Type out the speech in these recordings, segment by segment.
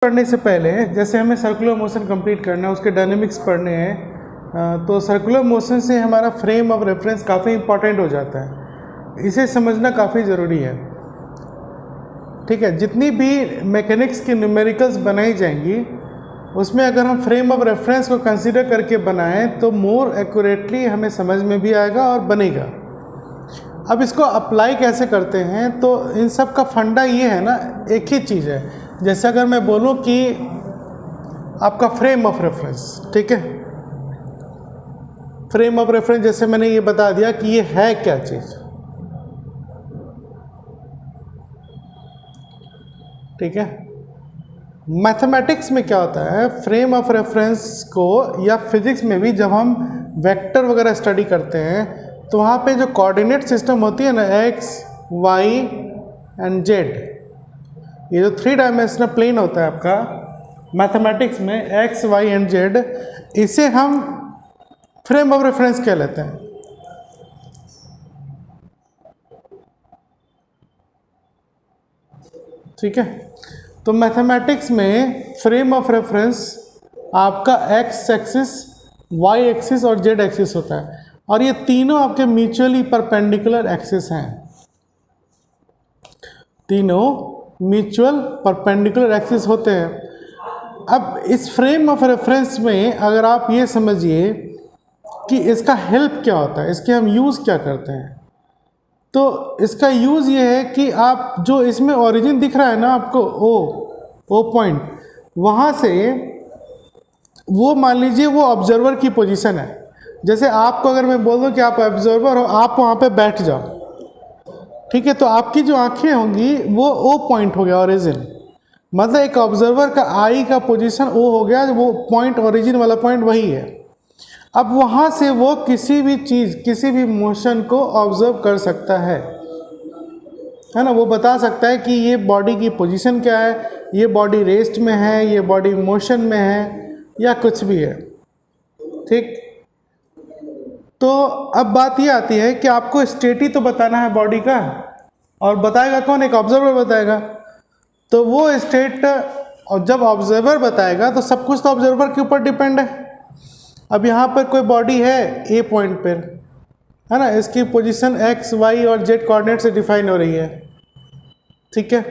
पढ़ने से पहले जैसे हमें सर्कुलर मोशन कंप्लीट करना है, उसके डायनेमिक्स पढ़ने हैं, तो सर्कुलर मोशन से हमारा फ्रेम ऑफ रेफरेंस काफ़ी इंपॉर्टेंट हो जाता है। इसे समझना काफ़ी ज़रूरी है। ठीक है, जितनी भी मैकेनिक्स की न्यूमेरिकल्स बनाई जाएंगी उसमें अगर हम फ्रेम ऑफ रेफरेंस को कंसीडर करके बनाएं तो मोर एक्यूरेटली हमें समझ में भी आएगा और बनेगा। अब इसको अप्लाई कैसे करते हैं, तो इन सब का फंडा ये है ना, एक ही चीज़ है। जैसे अगर मैं बोलूं कि आपका फ्रेम ऑफ रेफरेंस, ठीक है, फ्रेम ऑफ रेफरेंस जैसे मैंने ये बता दिया कि ये है क्या चीज़, ठीक है। मैथमेटिक्स में क्या होता है, फ्रेम ऑफ रेफरेंस को, या फिजिक्स में भी जब हम वेक्टर वगैरह स्टडी करते हैं तो वहाँ पे जो कोऑर्डिनेट सिस्टम होती है ना, एक्स वाई एंड जेड, ये जो 3 डायमेंशनल प्लेन होता है आपका मैथमेटिक्स में, एक्स वाई एंड जेड, इसे हम फ्रेम ऑफ रेफरेंस कह लेते हैं। ठीक है, तो मैथमेटिक्स में फ्रेम ऑफ रेफरेंस आपका एक्स एक्सिस, वाई एक्सिस और जेड एक्सिस होता है, और ये तीनों आपके म्यूचुअली परपेंडिकुलर एक्सिस हैं। तीनों म्यूचुअल परपेंडिकुलर एक्सिस होते हैं। अब इस फ्रेम ऑफ रेफरेंस में अगर आप ये समझिए कि इसका हेल्प क्या होता है, इसके हम यूज़ क्या करते हैं, तो इसका यूज़ ये है कि आप जो इसमें ओरिजिन दिख रहा है ना आपको, ओ पॉइंट, वहाँ से वो मान लीजिए वो ऑब्जर्वर की पोजीशन है। जैसे आपको अगर मैं बोल दूँ कि आप ऑब्जर्वर हो, आप वहाँ पे बैठ जाओ, ठीक है, तो आपकी जो आंखें होंगी वो ओ पॉइंट हो गया ओरिजिन, मतलब एक ऑब्जर्वर का आई का पोजीशन ओ हो गया, वो पॉइंट ओरिजिन वाला पॉइंट वही है। अब वहाँ से वो किसी भी चीज़, किसी भी मोशन को ऑब्जर्व कर सकता है ना, वो बता सकता है कि ये बॉडी की पोजीशन क्या है, ये बॉडी रेस्ट में है, ये बॉडी मोशन में है, या कुछ भी है। ठीक, तो अब बात ये आती है कि आपको स्टेट ही तो बताना है बॉडी का, और बताएगा कौन, एक ऑब्जर्वर बताएगा। तो वो स्टेट, और जब ऑब्जर्वर बताएगा तो सब कुछ तो ऑब्जर्वर के ऊपर डिपेंड है। अब यहाँ पर कोई बॉडी है ए पॉइंट पर, है ना, इसकी पोजीशन एक्स वाई और जेड कोऑर्डिनेट से डिफाइन हो रही है, ठीक है।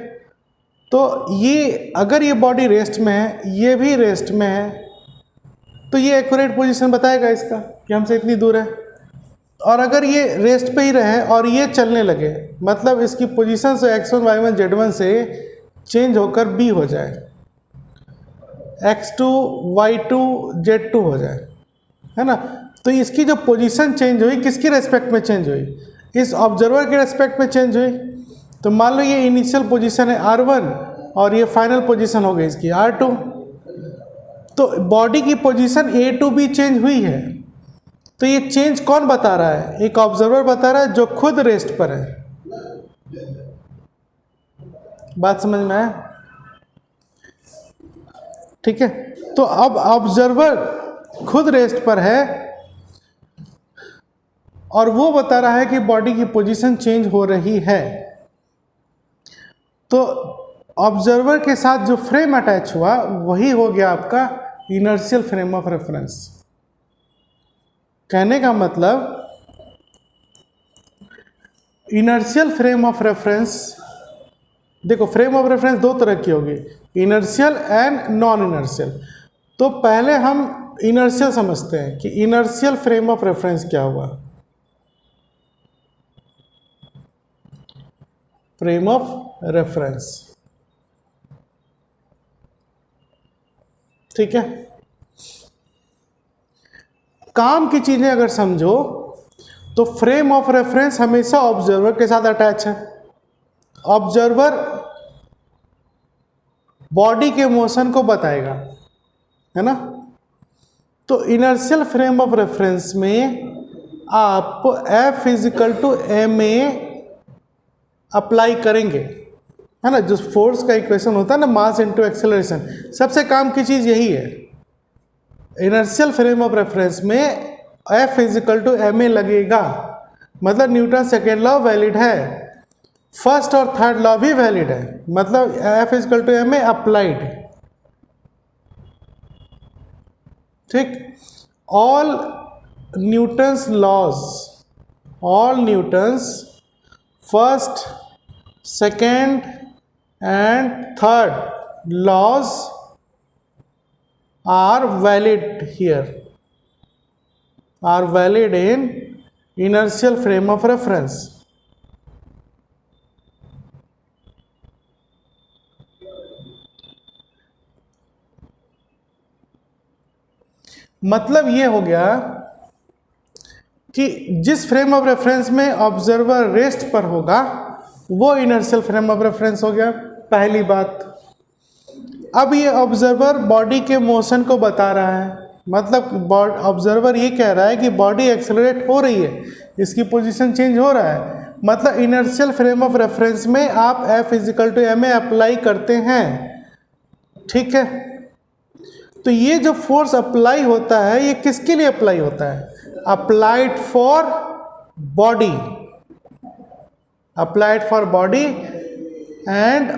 तो ये अगर ये बॉडी रेस्ट में है, ये भी रेस्ट में है, तो ये एक्यूरेट पोजीशन बताएगा इसका कि हमसे इतनी दूर है। और अगर ये रेस्ट पे ही रहे और ये चलने लगे, मतलब इसकी पोजीशन से x1 y1 z1 से चेंज होकर b हो जाए, x2 y2 z2 हो जाए, है ना, तो इसकी जो पोजीशन चेंज हुई, किसकी रेस्पेक्ट में चेंज हुई, इस ऑब्जर्वर के रेस्पेक्ट में चेंज हुई। तो मान लो ये इनिशियल पोजीशन है r1 और ये फाइनल पोजीशन हो गई इसकी r2, तो बॉडी की position a to b change हुई है। तो ये चेंज कौन बता रहा है, एक ऑब्जर्वर बता रहा है जो खुद रेस्ट पर है। बात समझ में आया, ठीक है। तो अब ऑब्जर्वर खुद रेस्ट पर है और वो बता रहा है कि बॉडी की पोजीशन चेंज हो रही है। तो ऑब्जर्वर के साथ जो फ्रेम अटैच हुआ वही हो गया आपका इनर्शियल फ्रेम ऑफ रेफरेंस। कहने का मतलब, इनर्शियल फ्रेम ऑफ रेफरेंस, देखो फ्रेम ऑफ रेफरेंस 2 तरह की होगी, इनर्शियल एंड नॉन इनर्शियल। तो पहले हम इनर्शियल समझते हैं कि इनर्शियल फ्रेम ऑफ रेफरेंस क्या हुआ। फ्रेम ऑफ रेफरेंस, ठीक है। काम की चीजें अगर समझो तो फ्रेम ऑफ रेफरेंस हमेशा ऑब्जर्वर के साथ अटैच है। ऑब्जर्वर बॉडी के मोशन को बताएगा, है ना। तो इनर्शियल फ्रेम ऑफ रेफरेंस में आप F = ma अप्लाई करेंगे, है ना, जो फोर्स का इक्वेशन होता है ना, मास इनटू एक्सेलरेशन, सबसे काम की चीज यही है। इनर्शियल फ्रेम ऑफ रेफरेंस में F = ma लगेगा, मतलब न्यूटन सेकेंड लॉ वैलिड है, फर्स्ट और थर्ड लॉ भी वैलिड है, मतलब F = ma अप्लाइड, ठीक, all Newton's first, second and third laws are valid here, are valid in inertial frame of reference. मतलब ये हो गया कि जिस फ्रेम ऑफ रेफरेंस में ऑब्जर्वर रेस्ट पर होगा वो इनर्शियल फ्रेम ऑफ रेफरेंस हो गया, पहली बात। अब ये ऑब्जर्वर बॉडी के मोशन को बता रहा है, मतलब ऑब्जर्वर ये कह रहा है कि बॉडी एक्सेलरेट हो रही है, इसकी पोजीशन चेंज हो रहा है, मतलब इनर्शियल फ्रेम ऑफ रेफरेंस में आप F = ma अप्लाई करते हैं, ठीक है। तो ये जो फोर्स अप्लाई होता है ये किसके लिए अप्लाई होता है? Applied for body, applied for body and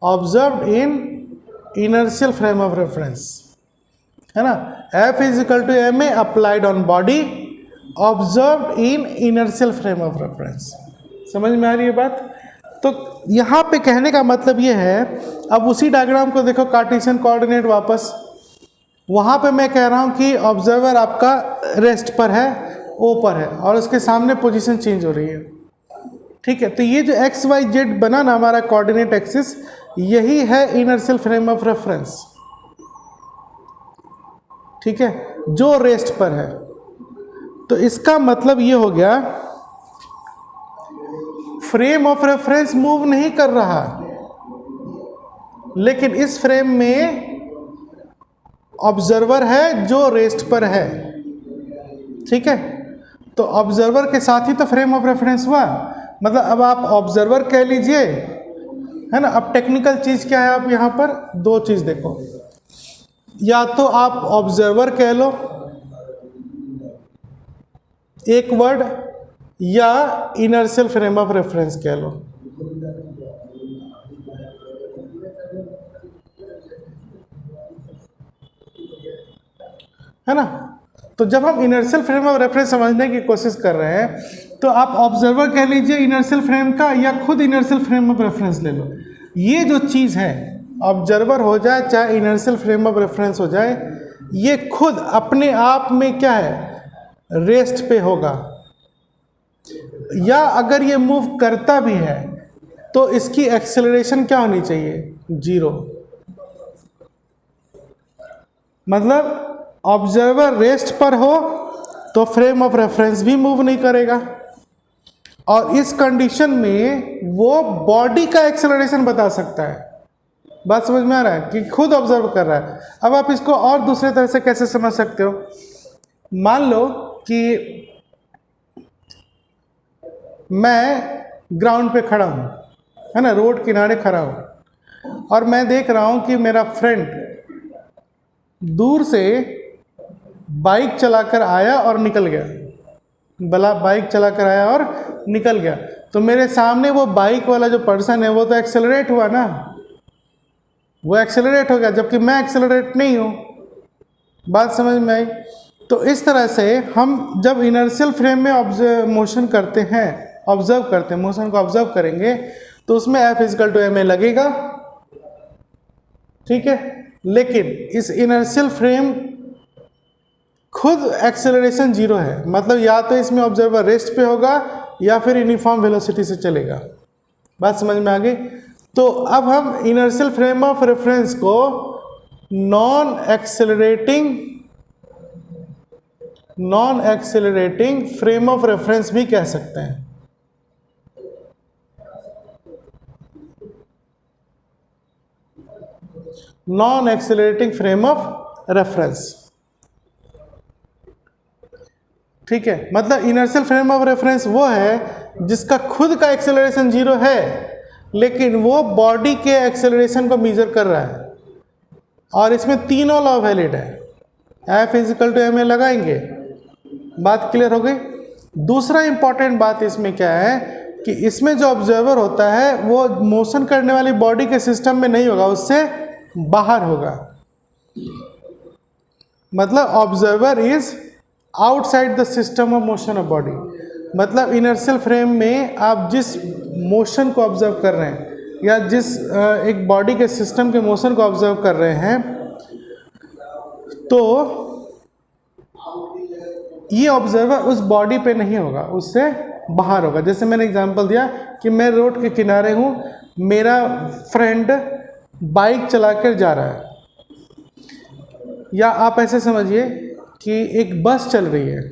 observed in inertial frame of reference, है ना। F = ma applied on body, observed in inertial frame of reference. समझ में आ रही है बात? तो यहाँ पे कहने का मतलब ये है, अब उसी डायग्राम को देखो, कार्टेशियन कोऑर्डिनेट वापस, वहाँ पे मैं कह रहा हूँ कि ऑब्जर्वर आपका रेस्ट पर है, O पर है, और उसके सामने पोजीशन चेंज हो रही है, ठीक है। तो ये जो XYZ बना ना हमारा कोऑर्डिनेट एक्सिस, यही है इनर्शियल फ्रेम ऑफ रेफरेंस, ठीक है, जो रेस्ट पर है। तो इसका मतलब ये हो गया फ्रेम ऑफ रेफरेंस मूव नहीं कर रहा, लेकिन इस फ्रेम में ऑब्जर्वर है जो रेस्ट पर है, ठीक है। तो ऑब्जर्वर के साथ ही तो फ्रेम ऑफ रेफरेंस हुआ, मतलब अब आप ऑब्जर्वर कह लीजिए, है ना। अब टेक्निकल चीज क्या है, आप यहाँ पर दो चीज देखो, या तो आप ऑब्जर्वर कह लो एक वर्ड, या इनर्शियल फ्रेम ऑफ रेफरेंस कह लो, है ना। तो जब हम इनर्शियल फ्रेम ऑफ रेफरेंस समझने की कोशिश कर रहे हैं तो आप ऑब्जर्वर कह लीजिए इनर्शियल फ्रेम का, या खुद इनर्शियल फ्रेम ऑफ रेफरेंस ले लो। ये जो चीज़ है, ऑब्जर्वर हो जाए चाहे इनर्शियल फ्रेम ऑफ रेफरेंस हो जाए, ये खुद अपने आप में क्या है, रेस्ट पे होगा, या अगर ये मूव करता भी है तो इसकी एक्सेलरेशन क्या होनी चाहिए, 0। मतलब ऑब्जर्वर रेस्ट पर हो तो फ्रेम ऑफ रेफरेंस भी मूव नहीं करेगा, और इस कंडीशन में वो बॉडी का एक्सेलरेशन बता सकता है। बात समझ में आ रहा है कि खुद ऑब्जर्व कर रहा है। अब आप इसको और दूसरे तरह से कैसे समझ सकते हो, मान लो कि मैं ग्राउंड पे खड़ा हूँ, है ना, रोड किनारे खड़ा हूँ, और मैं देख रहा हूँ कि मेरा फ्रेंड दूर से बाइक चलाकर आया और निकल गया, बाइक चलाकर आया और निकल गया। तो मेरे सामने वो बाइक वाला जो पर्सन है वो तो एक्सेलरेट हुआ ना, वो एक्सेलरेट हो गया, जबकि मैं एक्सेलरेट नहीं हूँ। बात समझ में आई? तो इस तरह से हम जब इनर्शियल फ्रेम में मोशन करते हैं, ऑब्जर्व करते हैं, मोशन को ऑब्जर्व करेंगे, तो उसमें F = ma लगेगा, ठीक है। लेकिन इस इनर्शियल फ्रेम खुद एक्सेलरेशन 0 है, मतलब या तो इसमें ऑब्जर्वर रेस्ट पे होगा या फिर यूनिफॉर्म वेलोसिटी से चलेगा। बात समझ में आ गई? तो अब हम इनर्शियल फ्रेम ऑफ रेफरेंस को non accelerating frame of reference भी कह सकते हैं। Non accelerating frame of reference, ठीक है। मतलब इनर्शियल फ्रेम ऑफ रेफरेंस वो है जिसका खुद का एक्सेलरेशन 0 है, लेकिन वो बॉडी के एक्सेलरेशन को मेजर कर रहा है, और इसमें तीनों लॉ वैलिड है। F = ma लगाएंगे, बात क्लियर हो गई। दूसरा इंपॉर्टेंट बात इसमें क्या है कि इसमें जो ऑब्जर्वर होता है वो मोशन करने वाली बॉडी के सिस्टम में नहीं होगा, उससे बाहर होगा। मतलब observer is outside the system of motion of body. मतलब इनर्शियल फ्रेम में आप जिस मोशन को ऑब्जर्व कर रहे हैं या जिस एक बॉडी के सिस्टम के मोशन को ऑब्जर्व कर रहे हैं, तो ये ऑब्जर्वर उस बॉडी पे नहीं होगा, उससे बाहर होगा। जैसे मैंने एग्जांपल दिया कि मैं रोड के किनारे हूँ, मेरा फ्रेंड बाइक चला कर जा रहा है, या आप ऐसे समझिए कि एक बस चल रही है,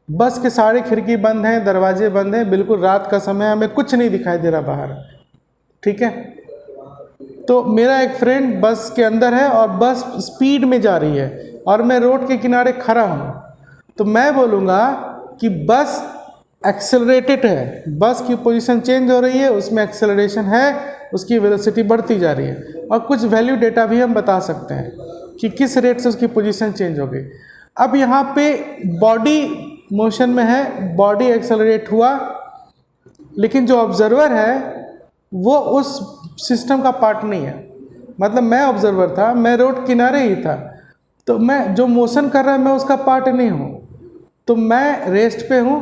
बस के सारे खिड़की बंद हैं, दरवाजे बंद हैं, बिल्कुल रात का समय, हमें कुछ नहीं दिखाई दे रहा बाहर, ठीक है। तो मेरा एक फ्रेंड बस के अंदर है और बस स्पीड में जा रही है और मैं रोड के किनारे खड़ा हूँ, तो मैं बोलूँगा कि बस एक्सेलरेटेड है, बस की पोजीशन चेंज हो रही है, उसमें एक्सेलरेशन है, उसकी वेलोसिटी बढ़ती जा रही है, और कुछ वैल्यू डेटा भी हम बता सकते हैं कि किस रेट से उसकी पोजीशन चेंज हो गई। अब यहाँ पे बॉडी मोशन में है, बॉडी एक्सेलरेट हुआ, लेकिन जो ऑब्जर्वर है वो उस सिस्टम का पार्ट नहीं है। मतलब मैं ऑब्जर्वर था, मैं रोड किनारे ही था, तो मैं जो मोशन कर रहा है मैं उसका पार्ट नहीं हूँ, तो मैं रेस्ट पे हूँ,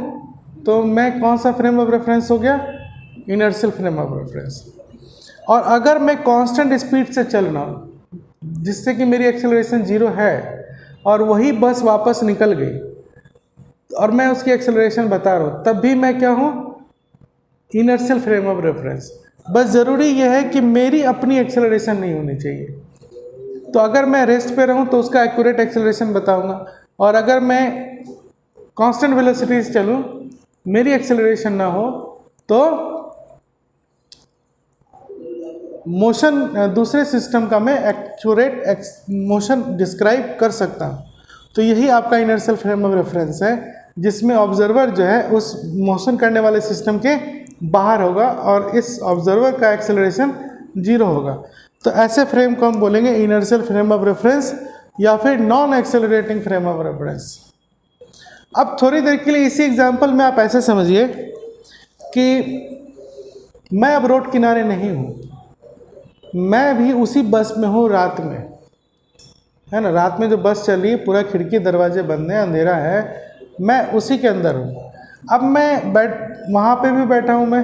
तो मैं कौन सा फ्रेम ऑफ रेफरेंस हो गया? Inertial frame of reference. और अगर मैं कांस्टेंट स्पीड से चल रहा हूँ जिससे कि मेरी एक्सेलरेशन 0 है और वही बस वापस निकल गई और मैं उसकी एक्सेलरेशन बता रहा हूँ, तब भी मैं क्या हूँ? Inertial frame of reference. बस ज़रूरी यह है कि मेरी अपनी एक्सेलरेशन नहीं होनी चाहिए। तो अगर मैं रेस्ट पे रहूँ तो उसका एक्यूरेट एक्सेलरेशन बताऊँगा, और अगर मैं कांस्टेंट वेलोसिटी से चलूँ, मेरी एक्सेलरेशन ना हो, तो मोशन दूसरे सिस्टम का मैं एक्यूरेट मोशन डिस्क्राइब कर सकता हूँ। तो यही आपका इनर्शियल फ्रेम ऑफ रेफरेंस है, जिसमें ऑब्जर्वर जो है उस मोशन करने वाले सिस्टम के बाहर होगा और इस ऑब्जर्वर का एक्सेलरेशन 0 होगा। तो ऐसे फ्रेम को हम बोलेंगे इनर्शियल फ्रेम ऑफ रेफरेंस या फिर non accelerating frame of reference. अब थोड़ी देर के लिए इसी एग्जाम्पल में आप ऐसे समझिए कि मैं अब रोड किनारे नहीं हूँ, मैं भी उसी बस में हूँ रात में, है ना। रात में जो बस चल रही है, पूरा खिड़की दरवाजे बंद है, अंधेरा है, मैं उसी के अंदर हूँ। अब मैं वहाँ पे भी बैठा हूँ मैं,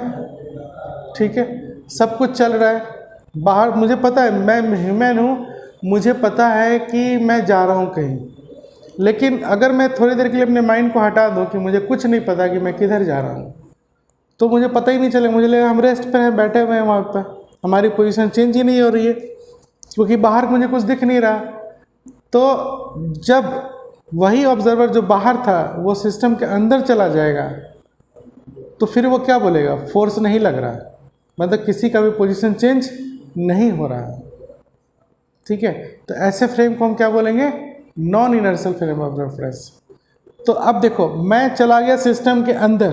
ठीक है, सब कुछ चल रहा है बाहर, मुझे पता है मैं ह्यूमन हूँ, मुझे पता है कि मैं जा रहा हूँ कहीं। लेकिन अगर मैं थोड़ी देर के लिए अपने माइंड को हटा दूँ कि मुझे कुछ नहीं पता कि मैं किधर जा रहा हूँ, तो मुझे पता ही नहीं चलेगा, मुझे लगेगा हम रेस्ट पर हैं, बैठे हुए हैं वहाँ पर, हमारी पोजीशन चेंज ही नहीं हो रही है क्योंकि बाहर मुझे कुछ दिख नहीं रहा। तो जब वही ऑब्जर्वर जो बाहर था वो सिस्टम के अंदर चला जाएगा, तो फिर वो क्या बोलेगा? फोर्स नहीं लग रहा, मतलब किसी का भी पोजीशन चेंज नहीं हो रहा, ठीक है। तो ऐसे फ्रेम को हम क्या बोलेंगे? Non inertial frame of reference. तो अब देखो, मैं चला गया सिस्टम के अंदर,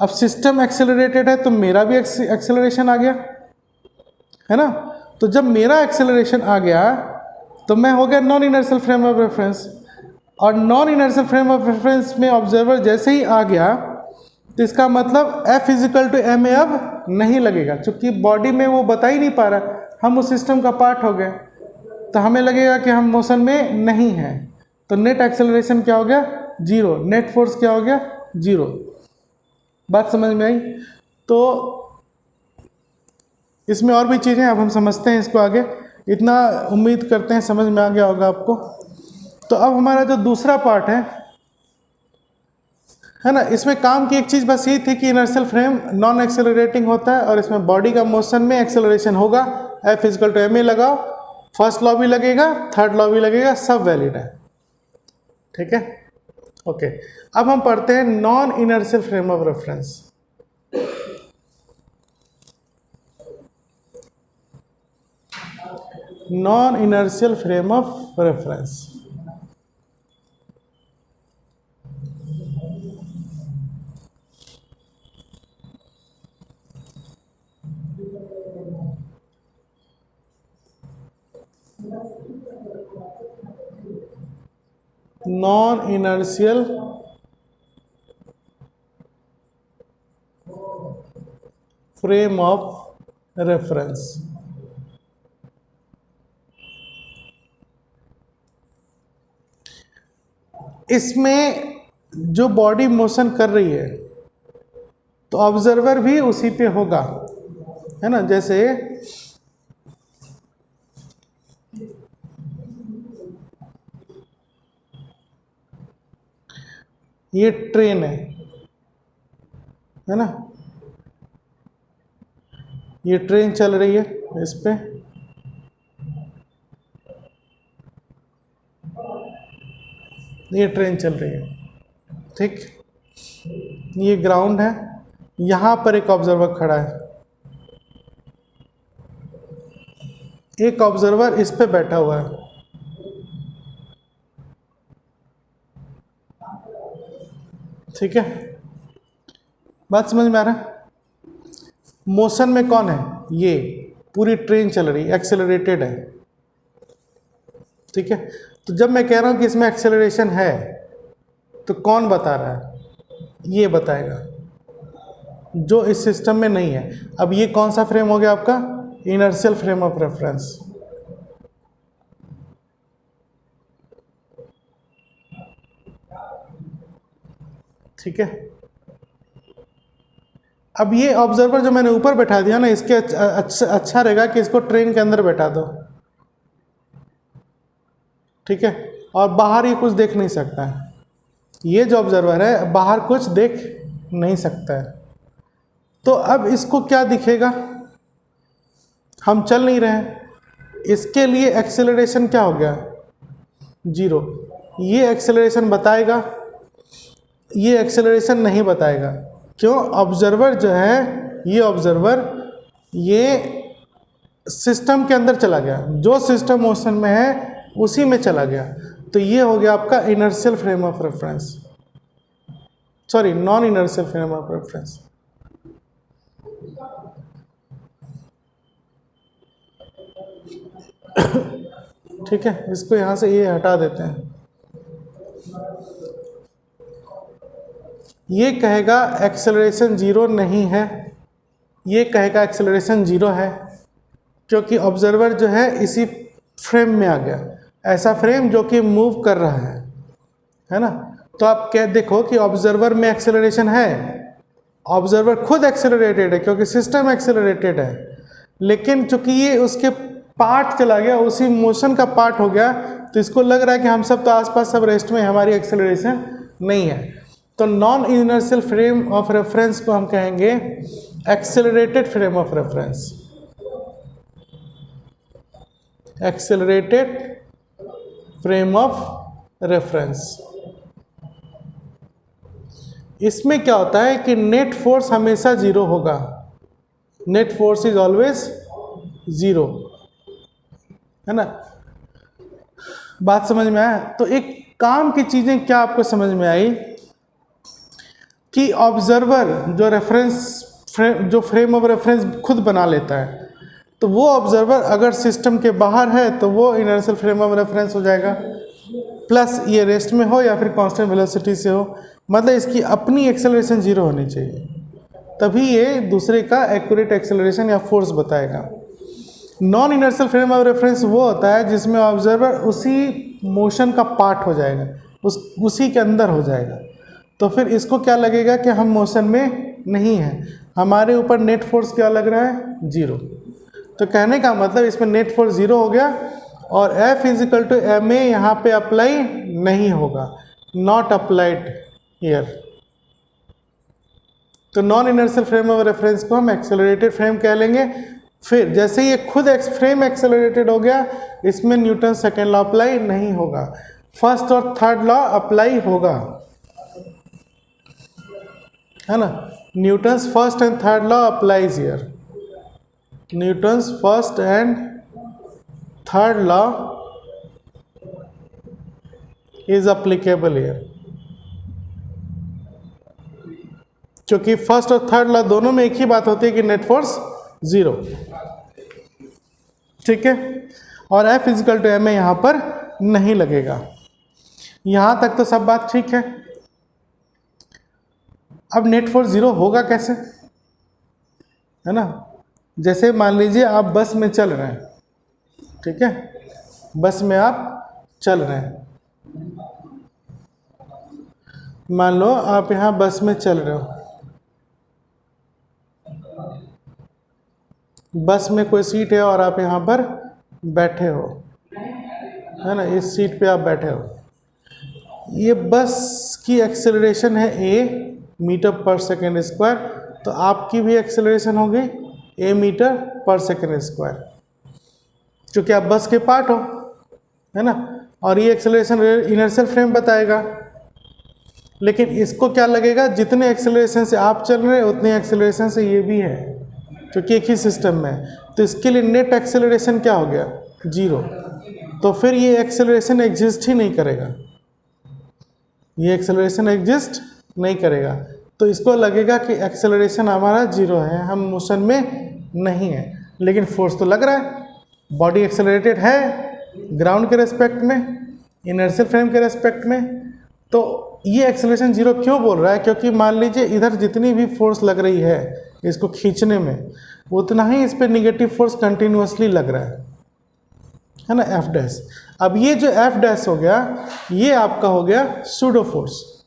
अब सिस्टम एक्सेलरेटेड है तो मेरा भी एक्सेलरेशन आ गया, है ना। तो जब मेरा एक्सेलरेशन आ गया तो मैं हो गया non inertial frame of reference, और non inertial frame of reference में ऑब्जर्वर जैसे ही आ गया तो इसका मतलब F is equal to M A अब नहीं लगेगा, क्योंकि बॉडी में वो बता ही नहीं पा रहा, हम उस सिस्टम का पार्ट हो गए, तो हमें लगेगा कि हम मोशन में नहीं हैं। तो नेट एक्सेलरेशन क्या हो गया? 0। नेट फोर्स क्या हो गया? 0। बात समझ में आई? तो इसमें और भी चीज़ें अब हम समझते हैं इसको आगे, इतना उम्मीद करते हैं समझ में आ गया होगा आपको। तो अब हमारा जो दूसरा पार्ट है ना, इसमें काम की एक चीज़ बस यही थी कि इनर्शियल फ्रेम नॉन एक्सेलरेटिंग होता है और इसमें बॉडी का मोशन में एक्सेलरेशन होगा। F is equal to M A लगाओ, फर्स्ट लॉ भी लगेगा, थर्ड लॉ भी लगेगा, सब वैलिड है, ठीक है, ओके। अब हम पढ़ते हैं non inertial frame of reference. Non inertial frame of reference, non inertial frame of reference. इसमें जो बॉडी मोशन कर रही है तो ऑब्जर्वर भी उसी पे होगा, है ना। जैसे ये ट्रेन है ना, ये ट्रेन चल रही है इस पे, ये ट्रेन चल रही है, ठीक। ये ग्राउंड है, यहाँ पर एक ऑब्जर्वर खड़ा है, एक ऑब्जर्वर इस पे बैठा हुआ है, ठीक है। बात समझ में आ रहा है। मोशन में कौन है, ये पूरी ट्रेन चल रही है, एक्सेलरेटेड है, ठीक है। तो जब मैं कह रहा हूं कि इसमें एक्सेलरेशन है तो कौन बता रहा है, ये बताएगा, जो इस सिस्टम में नहीं है। अब ये कौन सा फ्रेम हो गया आपका, इनर्शियल फ्रेम ऑफ रेफरेंस, ठीक है। अब ये ऑब्जर्वर जो मैंने ऊपर बैठा दिया ना, इसके अच्छा रहेगा कि इसको ट्रेन के अंदर बैठा दो, ठीक है। और बाहर ये कुछ देख नहीं सकता है, ये जो ऑब्जर्वर है बाहर कुछ देख नहीं सकता है। तो अब इसको क्या दिखेगा, हम चल नहीं रहे हैं, इसके लिए एक्सेलरेशन क्या हो गया, 0। ये एक्सेलरेशन बताएगा, ये एक्सेलरेशन नहीं बताएगा। क्यों, ऑब्जर्वर जो है, ये ऑब्जर्वर ये सिस्टम के अंदर चला गया, जो सिस्टम मोशन में है उसी में चला गया। तो ये हो गया आपका inertial frame of reference, sorry non inertial frame of reference. ठीक है, इसको यहां से ये हटा देते हैं। ये कहेगा एक्सेलरेशन 0 नहीं है, ये कहेगा एक्सेलरेशन 0 है, क्योंकि ऑब्जर्वर जो है इसी फ्रेम में आ गया, ऐसा फ्रेम जो कि मूव कर रहा है ना। तो आप क्या देखो कि ऑब्जर्वर में एक्सेलरेशन है, ऑब्जर्वर खुद एक्सेलरेटेड है क्योंकि सिस्टम एक्सेलरेटेड है, लेकिन चूंकि ये उसके पार्ट चला गया, उसी मोशन का पार्ट हो गया, तो इसको लग रहा है कि हम सब तो आसपास सब रेस्ट में, हमारी एक्सेलरेशन नहीं है। तो non inertial frame of reference को हम कहेंगे accelerated frame of reference, accelerated frame of reference. इसमें क्या होता है कि नेट फोर्स हमेशा 0 होगा, नेट फोर्स इज ऑलवेज 0, है ना। बात समझ में आया। तो एक काम की चीजें क्या आपको समझ में आई कि ऑब्जर्वर जो जो फ्रेम ऑफ रेफरेंस खुद बना लेता है, तो वो ऑब्जर्वर अगर सिस्टम के बाहर है तो वो इनर्शियल फ्रेम ऑफ रेफरेंस हो जाएगा, प्लस ये रेस्ट में हो या फिर कांस्टेंट वेलोसिटी से हो, मतलब इसकी अपनी एक्सेलरेशन 0 होनी चाहिए, तभी ये दूसरे का एक्यूरेट एक्सेलरेशन या फोर्स बताएगा। Non inertial frame of reference वो होता है जिसमें ऑब्जर्वर उसी मोशन का पार्ट हो जाएगा, उसी के अंदर हो जाएगा। तो फिर इसको क्या लगेगा कि हम मोशन में नहीं हैं, हमारे ऊपर नेट फोर्स क्या लग रहा है, 0। तो कहने का मतलब इसमें नेट फोर्स 0 हो गया और F = ma यहाँ पे अप्लाई नहीं होगा, नॉट अप्लाइड हियर। तो non inertial frame of reference को हम एक्सेलरेटेड फ्रेम कह लेंगे। फिर जैसे ये खुद फ्रेम एक्सेलरेटेड हो गया, इसमें न्यूटन सेकेंड लॉ अप्लाई नहीं होगा, फर्स्ट और थर्ड लॉ अप्लाई होगा, है ना। Newton's first and third law applies here, Newton's first and third law is applicable here, क्योंकि फर्स्ट और थर्ड लॉ दोनों में एक ही बात होती है कि नेट फोर्स 0, ठीक है। और F = ma यहाँ पर नहीं लगेगा। यहाँ तक तो सब बात ठीक है। अब नेट फोर्स 0 होगा कैसे, है ना। जैसे मान लीजिए आप बस में चल रहे हैं, ठीक है, बस में आप चल रहे हैं, मान लो आप यहाँ बस में चल रहे हो, बस में कोई सीट है और आप यहाँ पर बैठे हो, है ना, इस सीट पे आप बैठे हो। ये बस की एक्सेलरेशन है a मीटर पर सेकेंड स्क्वायर, तो आपकी भी एक्सेलरेशन होगी a मीटर पर सेकेंड स्क्वायर, क्योंकि आप बस के पार्ट हो, है ना। और ये एक्सेलरेशन इनर्शियल फ्रेम बताएगा, लेकिन इसको क्या लगेगा, जितने एक्सेलरेशन से आप चल रहे हैं उतने एक्सेलरेशन से ये भी है, क्योंकि एक ही सिस्टम में है। तो इसके लिए नेट एक्सेलरेशन क्या हो गया, 0। तो फिर ये एक्सेलरेशन एग्जिस्ट ही नहीं करेगा, ये एक्सेलरेशन एग्जिस्ट नहीं करेगा। तो इसको लगेगा कि एक्सेलरेशन हमारा 0 है, हम मोशन में नहीं है, लेकिन फोर्स तो लग रहा है, बॉडी एक्सेलरेटेड है ग्राउंड के रेस्पेक्ट में, इनर्शियल फ्रेम के रेस्पेक्ट में। तो ये एक्सेलरेशन 0 क्यों बोल रहा है, क्योंकि मान लीजिए इधर जितनी भी फोर्स लग रही है इसको खींचने में, उतना ही इस पर निगेटिव फोर्स कंटिन्यूसली लग रहा है ना, एफ डैश। अब ये जो एफ डैश हो गया, ये आपका हो गया सूडो फोर्स।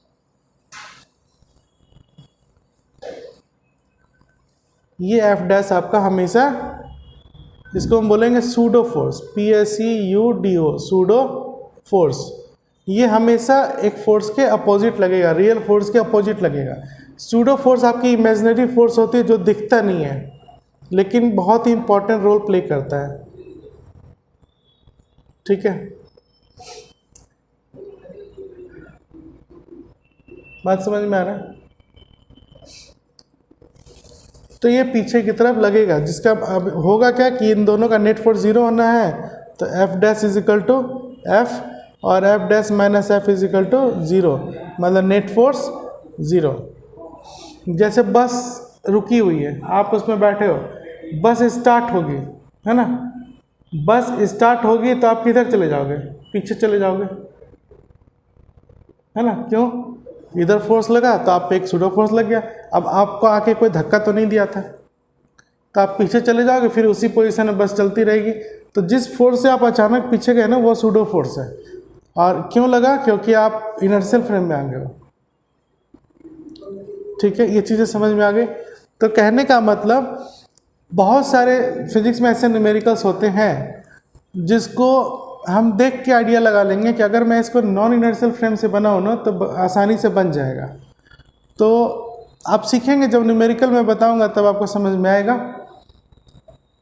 ये एफ डैश आपका हमेशा, इसको हम बोलेंगे pseudo force, PSEUDO, pseudo force. ये हमेशा एक फोर्स के अपोजिट लगेगा, रियल फोर्स के अपोजिट लगेगा। सूडो फोर्स आपकी इमेजिनरी फोर्स होती है जो दिखता नहीं है, लेकिन बहुत ही इंपॉर्टेंट रोल प्ले करता है, ठीक है। बात समझ में आ रहा है। तो ये पीछे की तरफ लगेगा, जिसका अब होगा क्या कि इन दोनों का नेट फोर्स 0 होना है, तो F dash is equal to F, और F dash minus F is equal to 0, मतलब नेट फोर्स 0। जैसे बस रुकी हुई है, आप उसमें बैठे हो, बस स्टार्ट होगी, है ना, बस स्टार्ट होगी तो आप किधर चले जाओगे, पीछे चले जाओगे, है ना। क्यों, इधर फोर्स लगा तो आप पे एक सूडो फोर्स लग गया। अब आपको आके कोई धक्का तो नहीं दिया था, तो आप पीछे चले जाओगे, फिर उसी पोजीशन में बस चलती रहेगी। तो जिस फोर्स से आप अचानक पीछे गए ना, वो सूडो फोर्स है। और क्यों लगा, क्योंकि आप इनर्शियल फ्रेम में आ गए हो, ठीक है। ये चीज़ें समझ में आ गई। तो कहने का मतलब, बहुत सारे फिजिक्स में ऐसे न्यूमेरिकल्स होते हैं जिसको हम देख के आइडिया लगा लेंगे कि अगर मैं इसको नॉन इनर्शियल फ्रेम से बनाऊँ ना तो आसानी से बन जाएगा। तो आप सीखेंगे, जब न्यूमेरिकल में बताऊंगा तब आपको समझ में आएगा।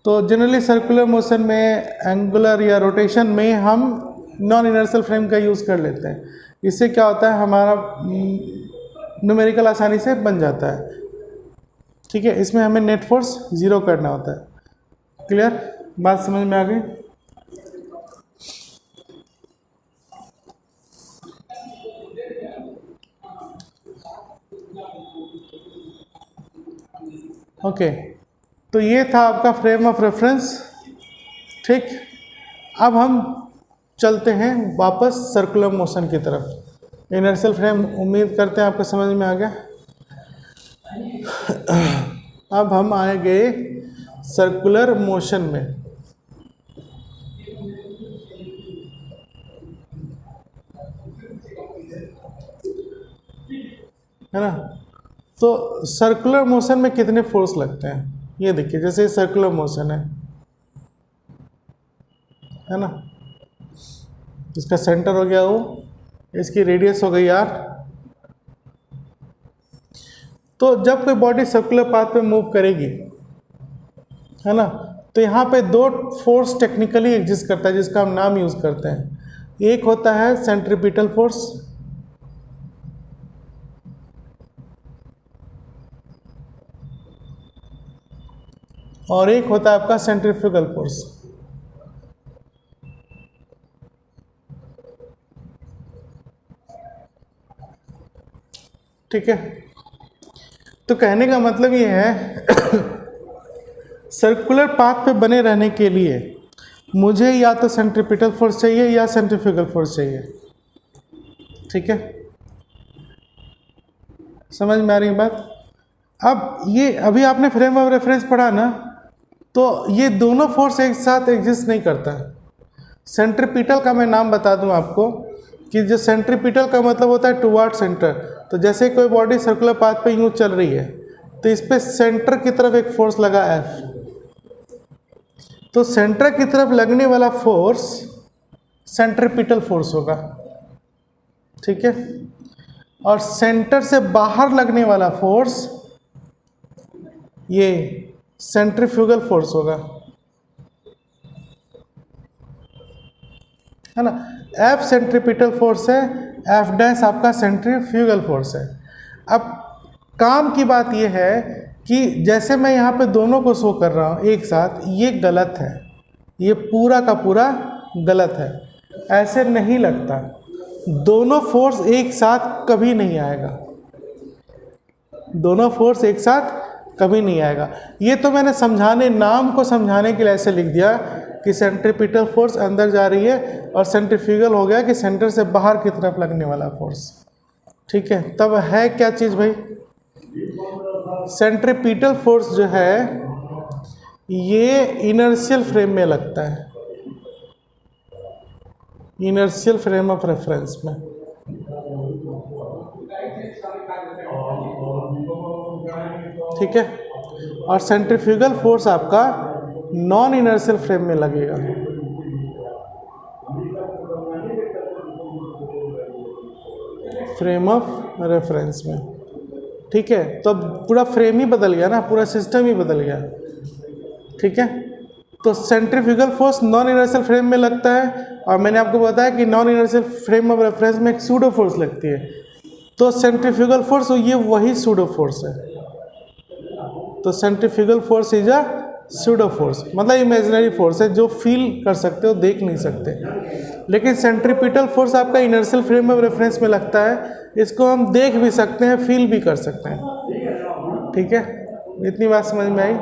तो जनरली सर्कुलर मोशन में, एंगुलर या रोटेशन में हम नॉन इनर्शियल फ्रेम का यूज़ कर लेते हैं। इससे क्या होता है, हमारा न्यूमेरिकल आसानी से बन जाता है, ठीक है। इसमें हमें नेट फोर्स 0 करना होता है। क्लियर, बात समझ में आ गई। ओके, तो ये था आपका फ्रेम ऑफ रेफरेंस, ठीक। अब हम चलते हैं वापस सर्कुलर मोशन की तरफ। इनर्शियल फ्रेम उम्मीद करते हैं आपको समझ में आ गया। अब हम आएंगे सर्कुलर मोशन में, है ना। तो सर्कुलर मोशन में कितने फोर्स लगते हैं, ये देखिए। जैसे सर्कुलर मोशन है ना, इसका सेंटर हो गया O, इसकी रेडियस हो गई R। तो जब कोई बॉडी सर्कुलर पाथ पे मूव करेगी, है ना, तो यहाँ पे 2 फोर्स टेक्निकली एग्जिस्ट करता है जिसका हम नाम यूज़ करते हैं। एक होता है सेंट्रीपिटल फोर्स, और एक होता है आपका सेंट्रीफ्यूगल फोर्स। ठीक है। तो कहने का मतलब ये है सर्कुलर पाथ पे बने रहने के लिए मुझे या तो सेंट्रीपिटल फोर्स चाहिए या सेंट्रीफ्यूगल फोर्स चाहिए, ठीक है। समझ में आ रही बात। अब ये अभी आपने फ्रेम ऑफ रेफरेंस पढ़ा ना, तो ये दोनों फोर्स एक साथ एग्जिस्ट नहीं करता है। सेंट्रीपिटल का मैं नाम बता दूं आपको कि जो सेंट्रीपिटल का मतलब होता है टुवर्ड सेंटर, तो जैसे कोई बॉडी सर्कुलर पाथ पे यूँ चल रही है तो इस पे सेंटर की तरफ एक फोर्स लगा F, तो सेंटर की तरफ लगने वाला फोर्स सेंट्रीपिटल फोर्स होगा, ठीक है। और सेंटर से बाहर लगने वाला फोर्स ये सेंट्रीफ्यूगल फोर्स होगा, है ना। F सेंट्रीपिटल फोर्स है, F डैश आपका सेंट्रीफ्यूगल फोर्स है। अब काम की बात यह है कि जैसे मैं यहाँ पे दोनों को शो कर रहा हूँ एक साथ, ये गलत है, ये पूरा का पूरा गलत है, ऐसे नहीं लगता। दोनों फोर्स एक साथ कभी नहीं आएगा, दोनों फोर्स एक साथ कभी नहीं आएगा। ये तो मैंने समझाने, नाम को समझाने के लिए ऐसे लिख दिया कि सेंट्रीपिटल फोर्स अंदर जा रही है और सेंट्रीफ्यूगल हो गया कि सेंटर से बाहर की तरफ लगने वाला फोर्स, ठीक है। तब है क्या चीज़ भाई, सेंट्रीपिटल फोर्स जो है ये इनर्शियल फ्रेम में लगता है, इनर्शियल फ्रेम ऑफ रेफरेंस में, ठीक है। और सेंट्रीफ्यूगल फोर्स आपका नॉन इनर्शियल फ्रेम में लगेगा, फ्रेम ऑफ रेफरेंस में, ठीक है। तो पूरा फ्रेम ही बदल गया ना, पूरा सिस्टम ही बदल गया, ठीक है। तो centrifugal force non inertial frame में लगता है, और मैंने आपको बताया कि non inertial frame of reference में एक सूडो फोर्स लगती है। तो सेंट्रीफ्यूगल फोर्स ये वही सूडो फोर्स है, तो centrifugal force is a pseudo force, मतलब इमेजिनरी फोर्स है जो फील कर सकते हो, देख नहीं सकते। लेकिन सेंट्रीपिटल फोर्स आपका इनर्शियल फ्रेम ऑफ रेफरेंस में लगता है, इसको हम देख भी सकते हैं, फील भी कर सकते हैं, ठीक है। इतनी बात समझ में आई।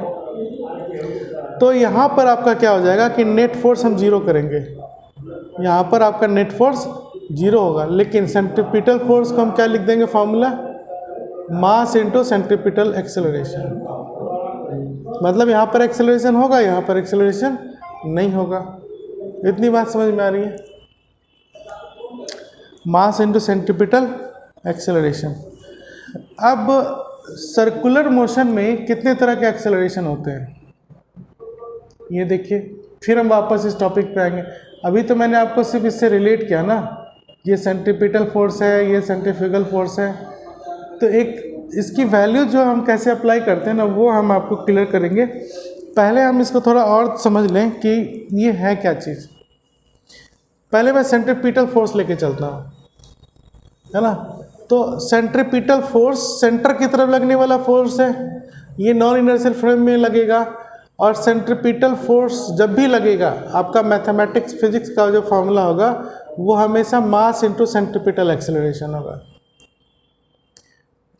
तो यहाँ पर आपका क्या हो जाएगा कि नेट फोर्स हम जीरो करेंगे, यहाँ पर आपका नेट फोर्स जीरो होगा, लेकिन सेंट्रीपिटल फोर्स को हम क्या लिख देंगे, formula mass into centripetal acceleration. मतलब यहाँ पर एक्सेलरेशन होगा, यहाँ पर एक्सेलरेशन नहीं होगा। इतनी बात समझ में आ रही है, मास इंटू सेंट्रीपिटल एक्सेलरेशन। अब सर्कुलर मोशन में कितने तरह के एक्सेलरेशन होते हैं ये देखिए, फिर हम वापस इस टॉपिक पे आएंगे। अभी तो मैंने आपको सिर्फ इससे रिलेट किया ना, ये सेंट्रीपिटल फोर्स है, ये सेंट्रीफ्यूगल फोर्स है, तो एक इसकी वैल्यू जो हम कैसे अप्लाई करते हैं ना, वो हम आपको क्लियर करेंगे। पहले हम इसको थोड़ा और समझ लें कि ये है क्या चीज़। पहले मैं सेंट्रीपिटल फोर्स लेके चलता हूँ, है ना। तो सेंट्रीपिटल फोर्स सेंटर की तरफ लगने वाला फोर्स है, ये नॉन इनर्शियल फ्रेम में लगेगा। और सेंट्रीपिटल फोर्स जब भी लगेगा, आपका मैथमेटिक्स फिजिक्स का जो फॉर्मूला होगा वो हमेशा मास इंटू सेंट्रीपिटल एक्सेलरेशन होगा।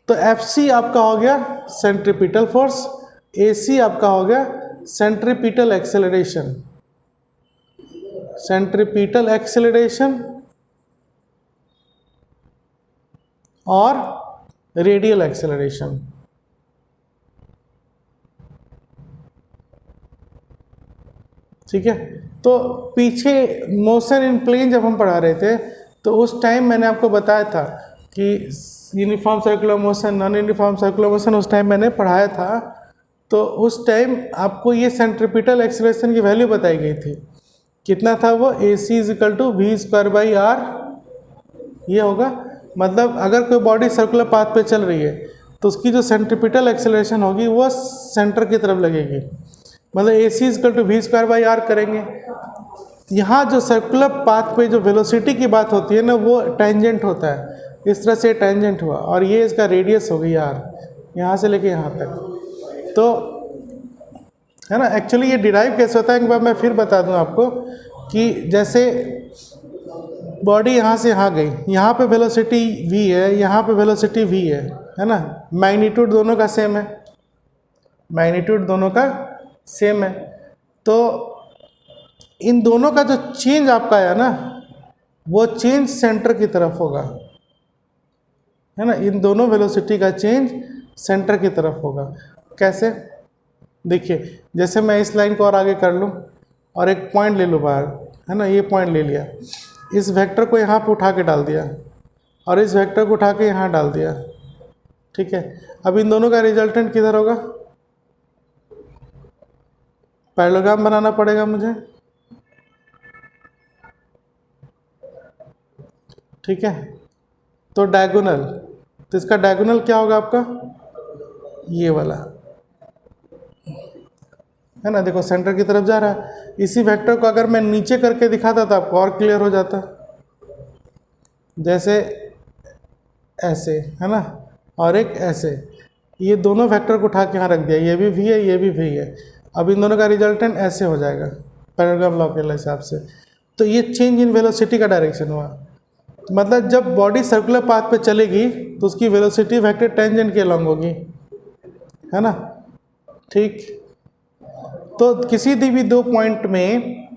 तो FC आपका हो गया सेंट्रीपिटल फोर्स, AC आपका हो गया सेंट्रीपिटल एक्सेलरेशन, सेंट्रीपिटल एक्सेलरेशन और रेडियल एक्सेलरेशन, ठीक है। तो पीछे मोशन इन प्लेन जब हम पढ़ा रहे थे तो उस टाइम मैंने आपको बताया था कि uniform circular motion, non uniform circular motion उस टाइम मैंने पढ़ाया था। तो उस टाइम आपको ये सेंट्रीपिटल एक्सेलरेशन की वैल्यू बताई गई थी, कितना था वो, AC = v²/r ये होगा। मतलब अगर कोई बॉडी सर्कुलर पाथ पे चल रही है तो उसकी जो सेंट्रीपिटल एक्सेलरेशन होगी वो सेंटर की तरफ लगेगी, मतलब AC = v²/r करेंगे। यहाँ जो सर्कुलर पाथ पे जो वेलोसिटी की बात होती है ना, वो टेंजेंट होता है, इस तरह से टेंजेंट हुआ, और ये इसका रेडियस होगी r, यहाँ से लेके यहाँ तक, तो है ना। एक्चुअली ये डिराइव कैसे होता है एक बार मैं फिर बता दूँ आपको कि जैसे बॉडी यहाँ से यहाँ गई, यहाँ पे वेलोसिटी v है, यहाँ पे वेलोसिटी v है ना। मैग्नीट्यूड दोनों का सेम है, मैग्नीट्यूड दोनों का सेम है। तो इन दोनों का जो चेंज आपका आया ना, वो चेंज सेंटर की तरफ होगा, है ना। इन दोनों वेलोसिटी का चेंज सेंटर की तरफ होगा। कैसे, देखिए, जैसे मैं इस लाइन को और आगे कर लूँ और एक पॉइंट ले लूँ बाहर, है ना, ये पॉइंट ले लिया, इस वेक्टर को यहाँ पे उठा के डाल दिया और इस वेक्टर को उठा के यहाँ डाल दिया, ठीक है। अब इन दोनों का रिजल्टेंट किधर होगा? पैरेललोग्राम बनाना पड़ेगा मुझे, ठीक है। तो डायगोनल, तो इसका डायगोनल क्या होगा आपका? ये वाला है ना, देखो सेंटर की तरफ जा रहा है। इसी वेक्टर को अगर मैं नीचे करके दिखाता तो आपको और क्लियर हो जाता, जैसे ऐसे, है ना, और एक ऐसे। ये दोनों वेक्टर को उठा के यहाँ रख दिया, ये भी v है, ये भी v है। अब इन दोनों का रिजल्टेंट ऐसे हो जाएगा पैरेललोग्राम लॉ के हिसाब से। तो ये चेंज इन वेलोसिटी का डायरेक्शन हुआ। मतलब जब बॉडी सर्कुलर पाथ पे चलेगी तो उसकी वेलोसिटी वेक्टर टेंजेंट के अलॉन्ग होगी, है ना, ठीक। तो किसी भी दो पॉइंट में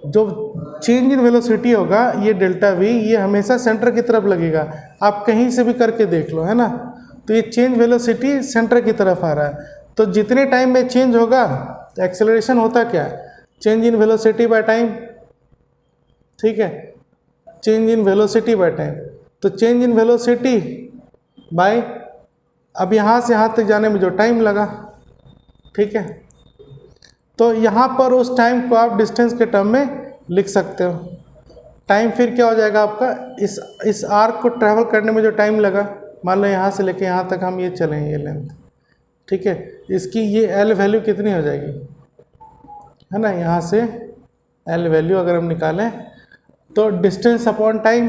जो चेंज इन वेलोसिटी होगा, ये डेल्टा वी, ये हमेशा सेंटर की तरफ लगेगा। आप कहीं से भी करके देख लो, है ना। तो ये चेंज वेलोसिटी सेंटर की तरफ आ रहा है। तो जितने टाइम में चेंज होगा तो एक्सेलरेशन होता क्या है? Change in velocity by time, ठीक है, change in velocity by time. तो चेंज इन वेलोसिटी बाय, अब यहाँ से यहाँ तक जाने में जो टाइम लगा, ठीक है। तो यहाँ पर उस टाइम को आप डिस्टेंस के टर्म में लिख सकते हो। टाइम फिर क्या हो जाएगा आपका? इस आर्क को ट्रैवल करने में जो टाइम लगा, मान लो यहाँ से लेके यहाँ तक हम ये चलें, ये लेंथ, ठीक है, इसकी ये एल वैल्यू कितनी हो जाएगी, है ना। यहाँ से एल वैल्यू अगर हम निकालें तो डिस्टेंस अपॉन टाइम,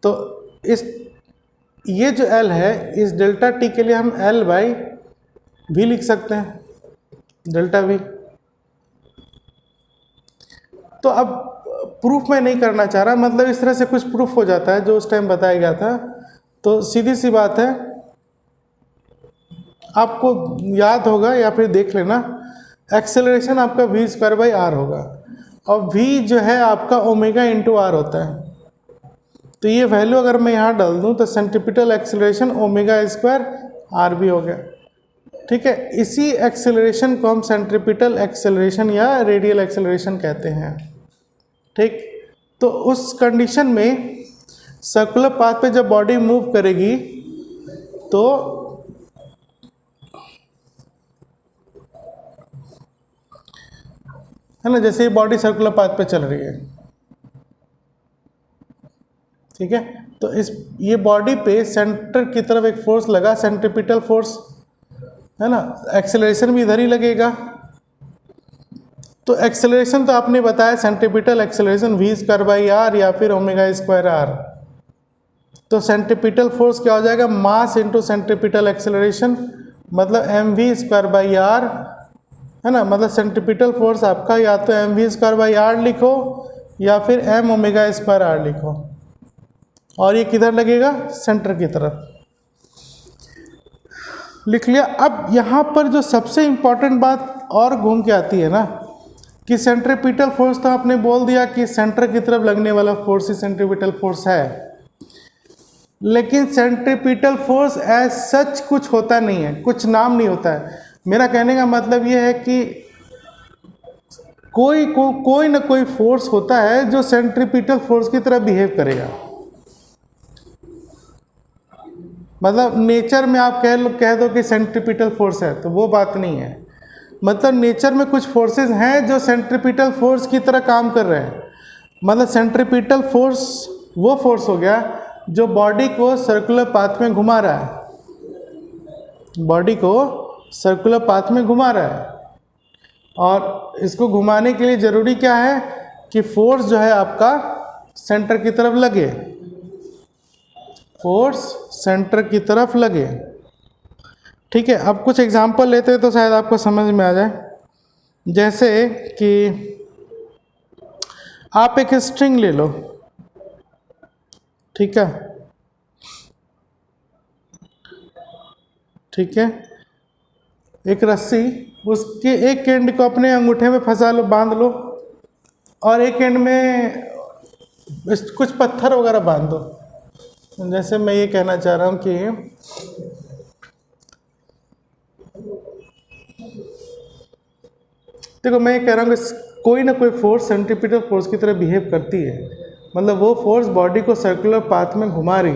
तो इस ये जो एल है, इस डेल्टा टी के लिए हम एल बाई वी लिख सकते हैं, डेल्टा वी। तो अब प्रूफ मैं नहीं करना चाह रहा, मतलब इस तरह से कुछ प्रूफ हो जाता है जो उस टाइम बताया गया था। तो सीधी सी बात है, आपको याद होगा या फिर देख लेना, एक्सेलरेशन आपका वी स्क्वायर बाई आर होगा, और वी जो है आपका ओमेगा इंटू आर होता है। तो ये वैल्यू अगर मैं यहाँ डाल दूँ तो centripetal acceleration omega square R भी हो गया, ठीक है। इसी एक्सेलरेशन को हम सेंट्रीपिटल एक्सेलरेशन या रेडियल एक्सेलरेशन कहते हैं, ठीक। तो उस कंडीशन में सर्कुलर पाथ पे जब बॉडी मूव करेगी तो है ना, जैसे ये बॉडी सर्कुलर पाथ पे चल रही है, ठीक है। तो ये बॉडी पे सेंटर की तरफ एक फोर्स लगा, सेंट्रीपिटल फोर्स, है ना। एक्सेलरेशन भी इधर ही लगेगा। तो एक्सेलरेशन तो आपने बताया centripetal acceleration V square by R या फिर ओमेगा स्क्वायर आर। तो सेंट्रीपिटल फोर्स क्या हो जाएगा? मास इंटू सेंट्रीपिटल एक्सेलरेशन, मतलब M V square by R, है ना। मतलब सेंट्रीपिटल फोर्स आपका या तो M V square by R लिखो या फिर एम ओमेगा स्क्वायर आर लिखो, और ये किधर लगेगा? सेंटर की तरफ, लिख लिया। अब यहाँ पर जो सबसे इम्पॉर्टेंट बात और घूम के आती है ना, कि सेंट्रीपिटल फोर्स तो आपने बोल दिया कि सेंटर की तरफ लगने वाला फोर्स ही सेंट्रीपिटल फोर्स है, लेकिन सेंट्रीपिटल फोर्स एज सच कुछ होता नहीं है, कुछ नाम नहीं होता है। मेरा कहने का मतलब ये है कि कोई ना कोई फोर्स होता है जो सेंट्रीपिटल फोर्स की तरह बिहेव करेगा। मतलब नेचर में आप कह दो कि सेंट्रीपिटल फोर्स है, तो वो बात नहीं है। मतलब नेचर में कुछ फोर्सेस हैं जो सेंट्रीपिटल फोर्स की तरह काम कर रहे हैं। मतलब सेंट्रीपिटल फोर्स वो फोर्स हो गया जो बॉडी को सर्कुलर पाथ में घुमा रहा है, बॉडी को सर्कुलर पाथ में घुमा रहा है। और इसको घुमाने के लिए ज़रूरी क्या है कि फोर्स जो है आपका सेंटर की तरफ लगे, फोर्स सेंटर की तरफ लगे, ठीक है। अब कुछ एग्जांपल लेते हैं तो शायद आपको समझ में आ जाए। जैसे कि आप एक स्ट्रिंग ले लो, ठीक है, ठीक है, एक रस्सी, उसके एक एंड को अपने अंगूठे में फंसा लो, बांध लो, और एक एंड में कुछ पत्थर वगैरह बांध दो। जैसे मैं ये कहना चाह रहा हूँ कि देखो, मैं ये कह रहा हूँ कि कोई ना कोई फोर्स सेंट्रीपिटल फोर्स की तरह बिहेव करती है, मतलब वो फोर्स बॉडी को सर्कुलर पाथ में घुमा रही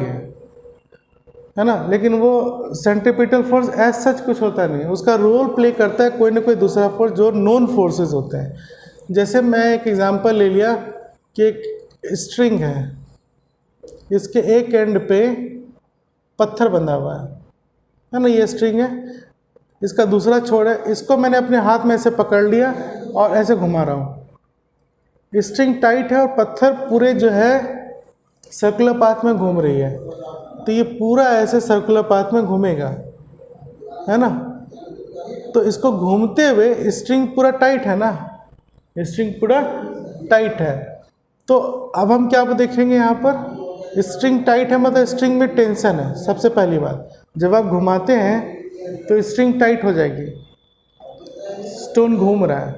है ना, लेकिन वो सेंट्रीपिटल फोर्स एज सच कुछ होता नहीं, उसका रोल प्ले करता है कोई ना कोई दूसरा फोर्स जो नॉन फोर्सेस होते हैं। जैसे मैं एक एग्जांपल ले लिया कि एक स्ट्रिंग है, इसके एक एंड पे पत्थर बंधा हुआ है ना, ये स्ट्रिंग है, इसका दूसरा छोर है, इसको मैंने अपने हाथ में ऐसे पकड़ लिया और ऐसे घुमा रहा हूँ। स्ट्रिंग टाइट है और पत्थर पूरे जो है सर्कुलर पाथ में घूम रही है, तो ये पूरा ऐसे सर्कुलर पाथ में घूमेगा, है ना। तो इसको घूमते हुए स्ट्रिंग पूरा टाइट है ना, स्ट्रिंग पूरा टाइट है। तो अब हम क्या देखेंगे यहाँ पर, स्ट्रिंग टाइट है मतलब स्ट्रिंग में टेंशन है। सबसे पहली बात, जब आप घुमाते हैं तो स्ट्रिंग टाइट हो जाएगी, स्टोन घूम रहा है,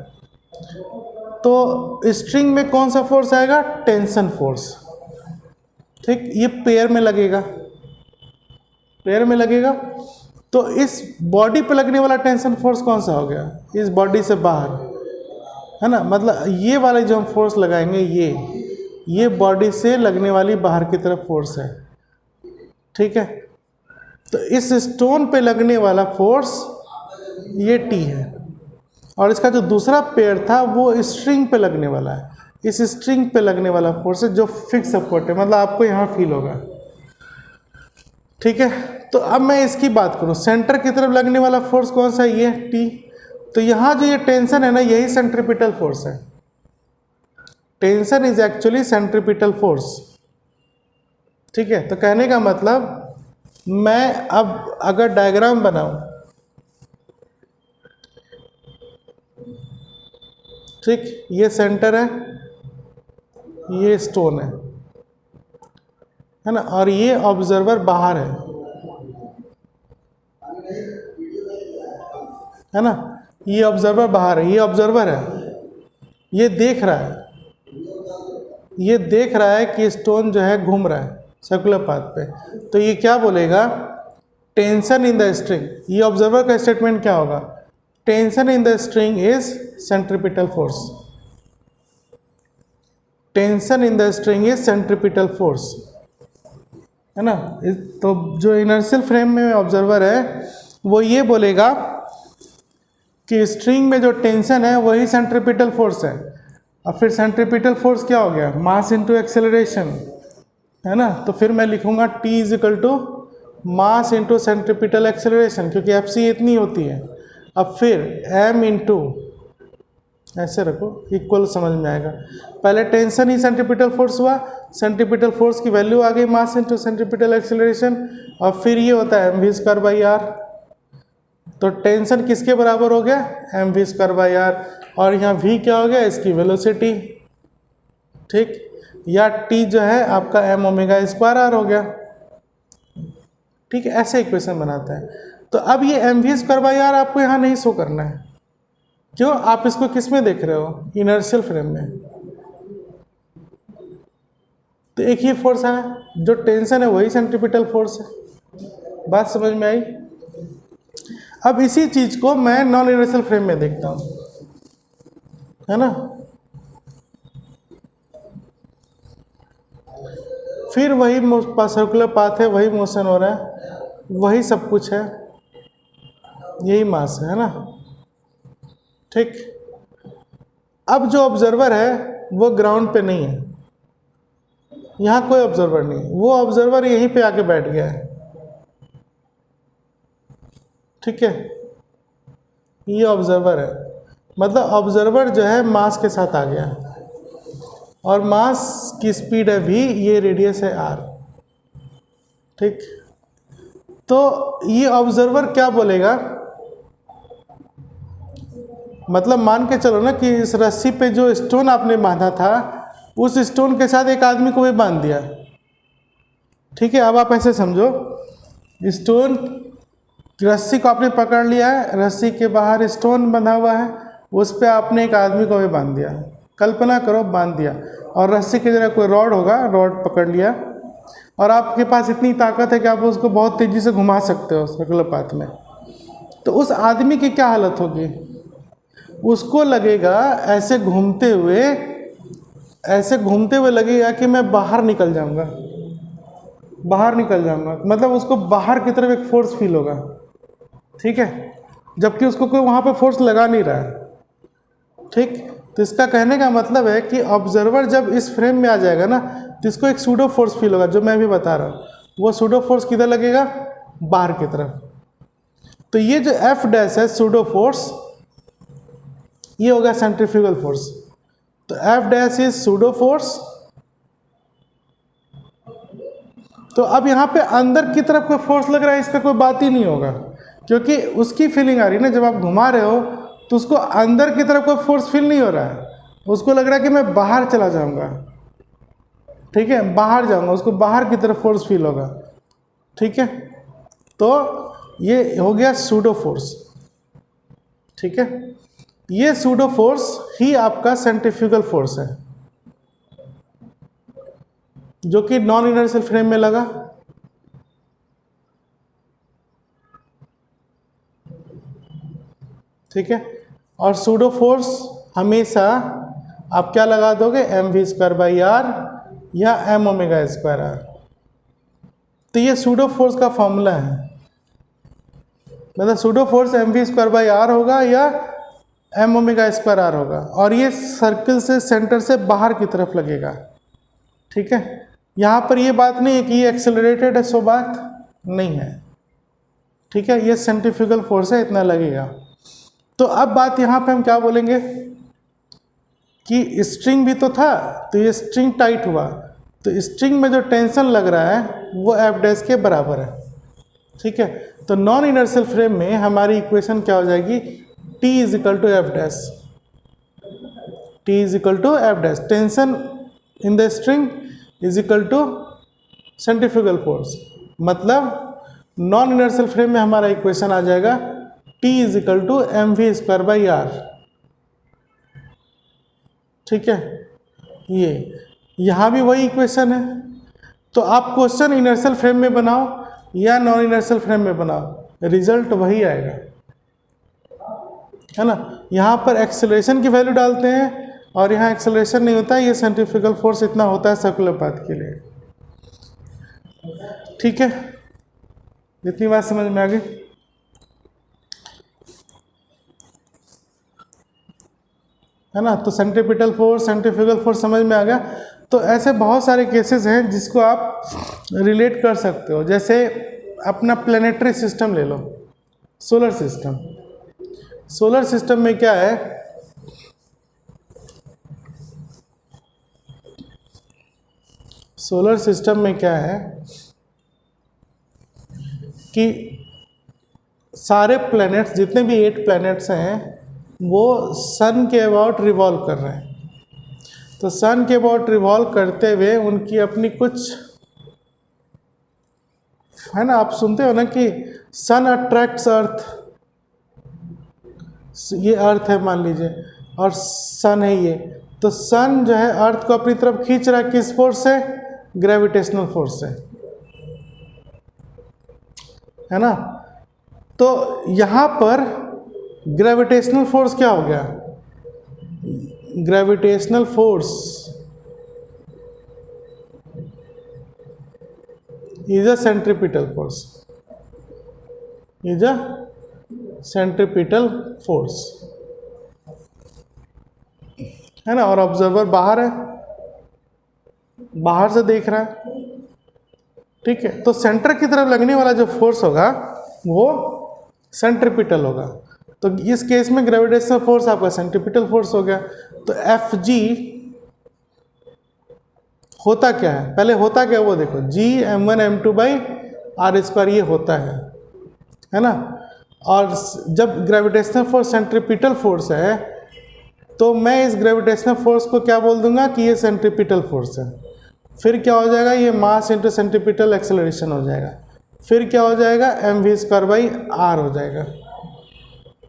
तो स्ट्रिंग में कौन सा फोर्स आएगा, टेंशन फोर्स। ठीक, ये पेयर में लगेगा, पेयर में लगेगा। तो इस बॉडी पे लगने वाला टेंशन फोर्स कौन सा हो गया, इस बॉडी से बाहर, है ना। मतलब ये वाले जो हम फोर्स लगाएंगे, ये बॉडी से लगने वाली बाहर की तरफ फोर्स है, ठीक है। तो इस स्टोन पे लगने वाला फोर्स ये टी है, और इसका जो दूसरा पेयर था वो स्ट्रिंग पे लगने वाला है, इस स्ट्रिंग पे लगने वाला फोर्स है जो फिक्स सपोर्ट है, मतलब आपको यहाँ फील होगा, ठीक है। तो अब मैं इसकी बात करूँ, सेंटर की तरफ लगने वाला फोर्स कौन सा है, ये टी। तो यहाँ जो ये टेंशन है ना, यही सेंट्रीपिटल फोर्स है। Tension is actually centripetal force, ठीक है। तो कहने का मतलब, मैं अब अगर डायग्राम बनाऊं, ठीक, ये सेंटर है, ये स्टोन है ना, और ये ऑब्जर्वर बाहर है ना, ये ऑब्जर्वर बाहर है, ये ऑब्जर्वर है, ये देख रहा है, ये देख रहा है कि स्टोन जो है घूम रहा है सर्कुलर पाथ पे। तो ये क्या बोलेगा, टेंशन इन द स्ट्रिंग, ये ऑब्जर्वर का स्टेटमेंट क्या होगा, tension in the string is centripetal force, tension in the string is centripetal force, है ना। तो जो इनर्शियल फ्रेम में ऑब्जर्वर है वो ये बोलेगा कि स्ट्रिंग में जो टेंशन है वही सेंट्रीपिटल फोर्स है। अब फिर सेंट्रीपिटल फोर्स क्या हो गया, मास इनटू एक्सेलरेशन, है ना। तो फिर मैं लिखूंगा T is equal to mass into centripetal acceleration, क्योंकि एफ सी इतनी होती है। अब फिर m इंटू, ऐसे रखो, इक्वल समझ में आएगा। पहले टेंशन ही सेंट्रीपिटल फोर्स हुआ, सेंट्रीपिटल फोर्स की वैल्यू आ गई मास इंटू सेंट्रीपिटल एक्सेलरेशन, और फिर ये होता है mv स्क्वायर बाई आर। तो टेंशन किसके बराबर हो गया, mv स्क्वायर बाई आर, और यहाँ v क्या हो गया, इसकी वेलोसिटी, ठीक, या t जो है आपका m ओमेगा स्क्वायर आर हो गया, ठीक है। ऐसे इक्वेशन बनाता है। तो अब ये mv स्क्वायर बाई आर आपको यहाँ नहीं शो करना है, क्यों, आप इसको किस में देख रहे हो, इनर्शियल फ्रेम में। तो एक ही फोर्स है, जो टेंशन है वही सेंट्रीपिटल फोर्स है। बात समझ में आई। अब इसी चीज को मैं नॉन इनर्शियल फ्रेम में देखता हूं, है ना। फिर वही सर्कुलर पाथ है, वही मोशन हो रहा है, वही सब कुछ है, यही मास है ना, ठीक। अब जो ऑब्जर्वर है वो ग्राउंड पे नहीं है, यहाँ कोई ऑब्जर्वर नहीं, वो ऑब्जर्वर यहीं पे आके बैठ गया है, ठीक है। ये ऑब्जर्वर है, मतलब ऑब्जर्वर जो है मास के साथ आ गया, और मास की स्पीड है v, ये रेडियस है r, ठीक। तो ये ऑब्जर्वर क्या बोलेगा, मतलब मान के चलो ना कि इस रस्सी पे जो स्टोन आपने बांधा था, उस स्टोन के साथ एक आदमी को भी बांध दिया, ठीक है। अब आप ऐसे समझो, स्टोन, रस्सी को आपने पकड़ लिया है, रस्सी के बाहर स्टोन बंधा हुआ है, उस पर आपने एक आदमी को भी बांध दिया, कल्पना करो बांध दिया, और रस्सी की जगह कोई रॉड होगा, रॉड पकड़ लिया, और आपके पास इतनी ताकत है कि आप उसको बहुत तेज़ी से घुमा सकते हो सर्कुलर पाथ में। तो उस आदमी की क्या हालत होगी, उसको लगेगा ऐसे घूमते हुए ऐसे घूमते हुए लगेगा कि मैं बाहर निकल जाऊंगा, बाहर निकल जाऊंगा, मतलब उसको बाहर की तरफ एक फोर्स फील होगा, ठीक है, जबकि उसको कोई वहाँ पे फोर्स लगा नहीं रहा है, ठीक। तो इसका कहने का मतलब है कि ऑब्जर्वर जब इस फ्रेम में आ जाएगा ना, तो इसको एक सूडो फोर्स फील होगा, जो मैं भी बता रहा हूँ। वो सूडो फोर्स किधर लगेगा? बाहर की तरफ। तो ये जो एफ डैश है सूडो फोर्स, ये होगा सेंट्रीफ्यूगल फोर्स। तो F dash is pseudo force. तो अब यहाँ पे अंदर की तरफ कोई फोर्स लग रहा है, इसका कोई बात ही नहीं होगा, क्योंकि उसकी फीलिंग आ रही है ना, जब आप घुमा रहे हो तो उसको अंदर की तरफ कोई फोर्स फील नहीं हो रहा है, उसको लग रहा है कि मैं बाहर चला जाऊंगा, ठीक है, बाहर जाऊंगा, उसको बाहर की तरफ फोर्स फील होगा, ठीक है। तो ये हो गया सूडो फोर्स, ठीक है। ये सूडो फोर्स ही आपका सेंट्रीफ्यूगल फोर्स है, जो कि नॉन इनर्शियल फ्रेम में लगा, ठीक है। और सूडो फोर्स हमेशा आप क्या लगा दोगे? M V square by R या एम ओमेगा स्क्वायर आर। तो ये सूडो फोर्स का फॉर्मूला है, मतलब pseudo force M V square by R होगा या एम ओमेगा स्क्वायर आर होगा, और ये सर्किल से सेंटर से बाहर की तरफ लगेगा, ठीक है। यहाँ पर ये बात नहीं है कि ये एक्सेलरेटेड है, सो बात नहीं है, ठीक है, ये सेंट्रीफ्यूगल फोर्स है, इतना लगेगा। तो अब बात यहाँ पे हम क्या बोलेंगे कि स्ट्रिंग भी तो था, तो ये स्ट्रिंग टाइट हुआ, तो स्ट्रिंग में जो टेंशन लग रहा है वो एफ डैश के बराबर है, ठीक है। तो नॉन इनर्शियल फ्रेम में हमारी इक्वेशन क्या हो जाएगी? T is equal to F dash, T is equal to F dash, tension in the string is equal to centrifugal force. मतलब नॉन इनर्शियल फ्रेम में हमारा इक्वेशन आ जाएगा T is equal to M V square by R, ठीक है। ये यहाँ भी वही इक्वेशन है। तो आप क्वेश्चन इनर्शियल फ्रेम में बनाओ या नॉन इनर्शियल फ्रेम में बनाओ, रिजल्ट वही आएगा, है ना। यहाँ पर एक्सेलरेशन की वैल्यू डालते हैं और यहाँ एक्सेलरेशन नहीं होता है, ये सेंट्रीफ्यूगल फोर्स इतना होता है सर्कुलर पाथ के लिए, ठीक है। इतनी बात समझ में आ गई? है ना। तो सेंट्रीपिटल फोर्स, सेंट्रीफ्यूगल फोर्स समझ में आ गया। तो ऐसे बहुत सारे केसेस हैं जिसको आप रिलेट कर सकते हो, जैसे अपना प्लैनेटरी सिस्टम ले लो, सोलर सिस्टम। सोलर सिस्टम में क्या है सोलर सिस्टम में क्या है कि सारे प्लैनेट्स, जितने भी 8 प्लैनेट्स हैं, वो सन के अबाउट रिवॉल्व कर रहे हैं। तो सन के अबाउट रिवॉल्व करते हुए उनकी अपनी कुछ, है ना, आप सुनते हो ना कि सन अट्रैक्ट्स अर्थ, ये अर्थ है मान लीजिए और सन है ये, तो सन जो है अर्थ को अपनी तरफ खींच रहा है, किस फोर्स से? ग्रेविटेशनल फोर्स से, है ना। तो यहाँ पर ग्रेविटेशनल फोर्स क्या हो गया? Gravitational force is a centripetal force, is a centripetal force, है ना। और ऑब्जर्वर बाहर है, बाहर से देख रहा है, ठीक है। तो सेंटर की तरफ लगने वाला जो फोर्स होगा वो सेंट्रीपिटल होगा। तो इस केस में ग्रेविटेशनल फोर्स आपका सेंट्रीपिटल फोर्स हो गया। तो एफ जी होता क्या है? पहले होता क्या वो देखो, जी m1 m2 by R square ये होता है ना। और जब ग्रेविटेशनल फोर्स सेंट्रीपिटल फोर्स है, तो मैं इस ग्रेविटेशनल फोर्स को क्या बोल दूंगा कि ये सेंट्रीपिटल फोर्स है। फिर क्या हो जाएगा? ये मास इंटू सेंट्रीपिटल एक्सेलरेशन हो जाएगा। फिर क्या हो जाएगा? M V square by R हो जाएगा,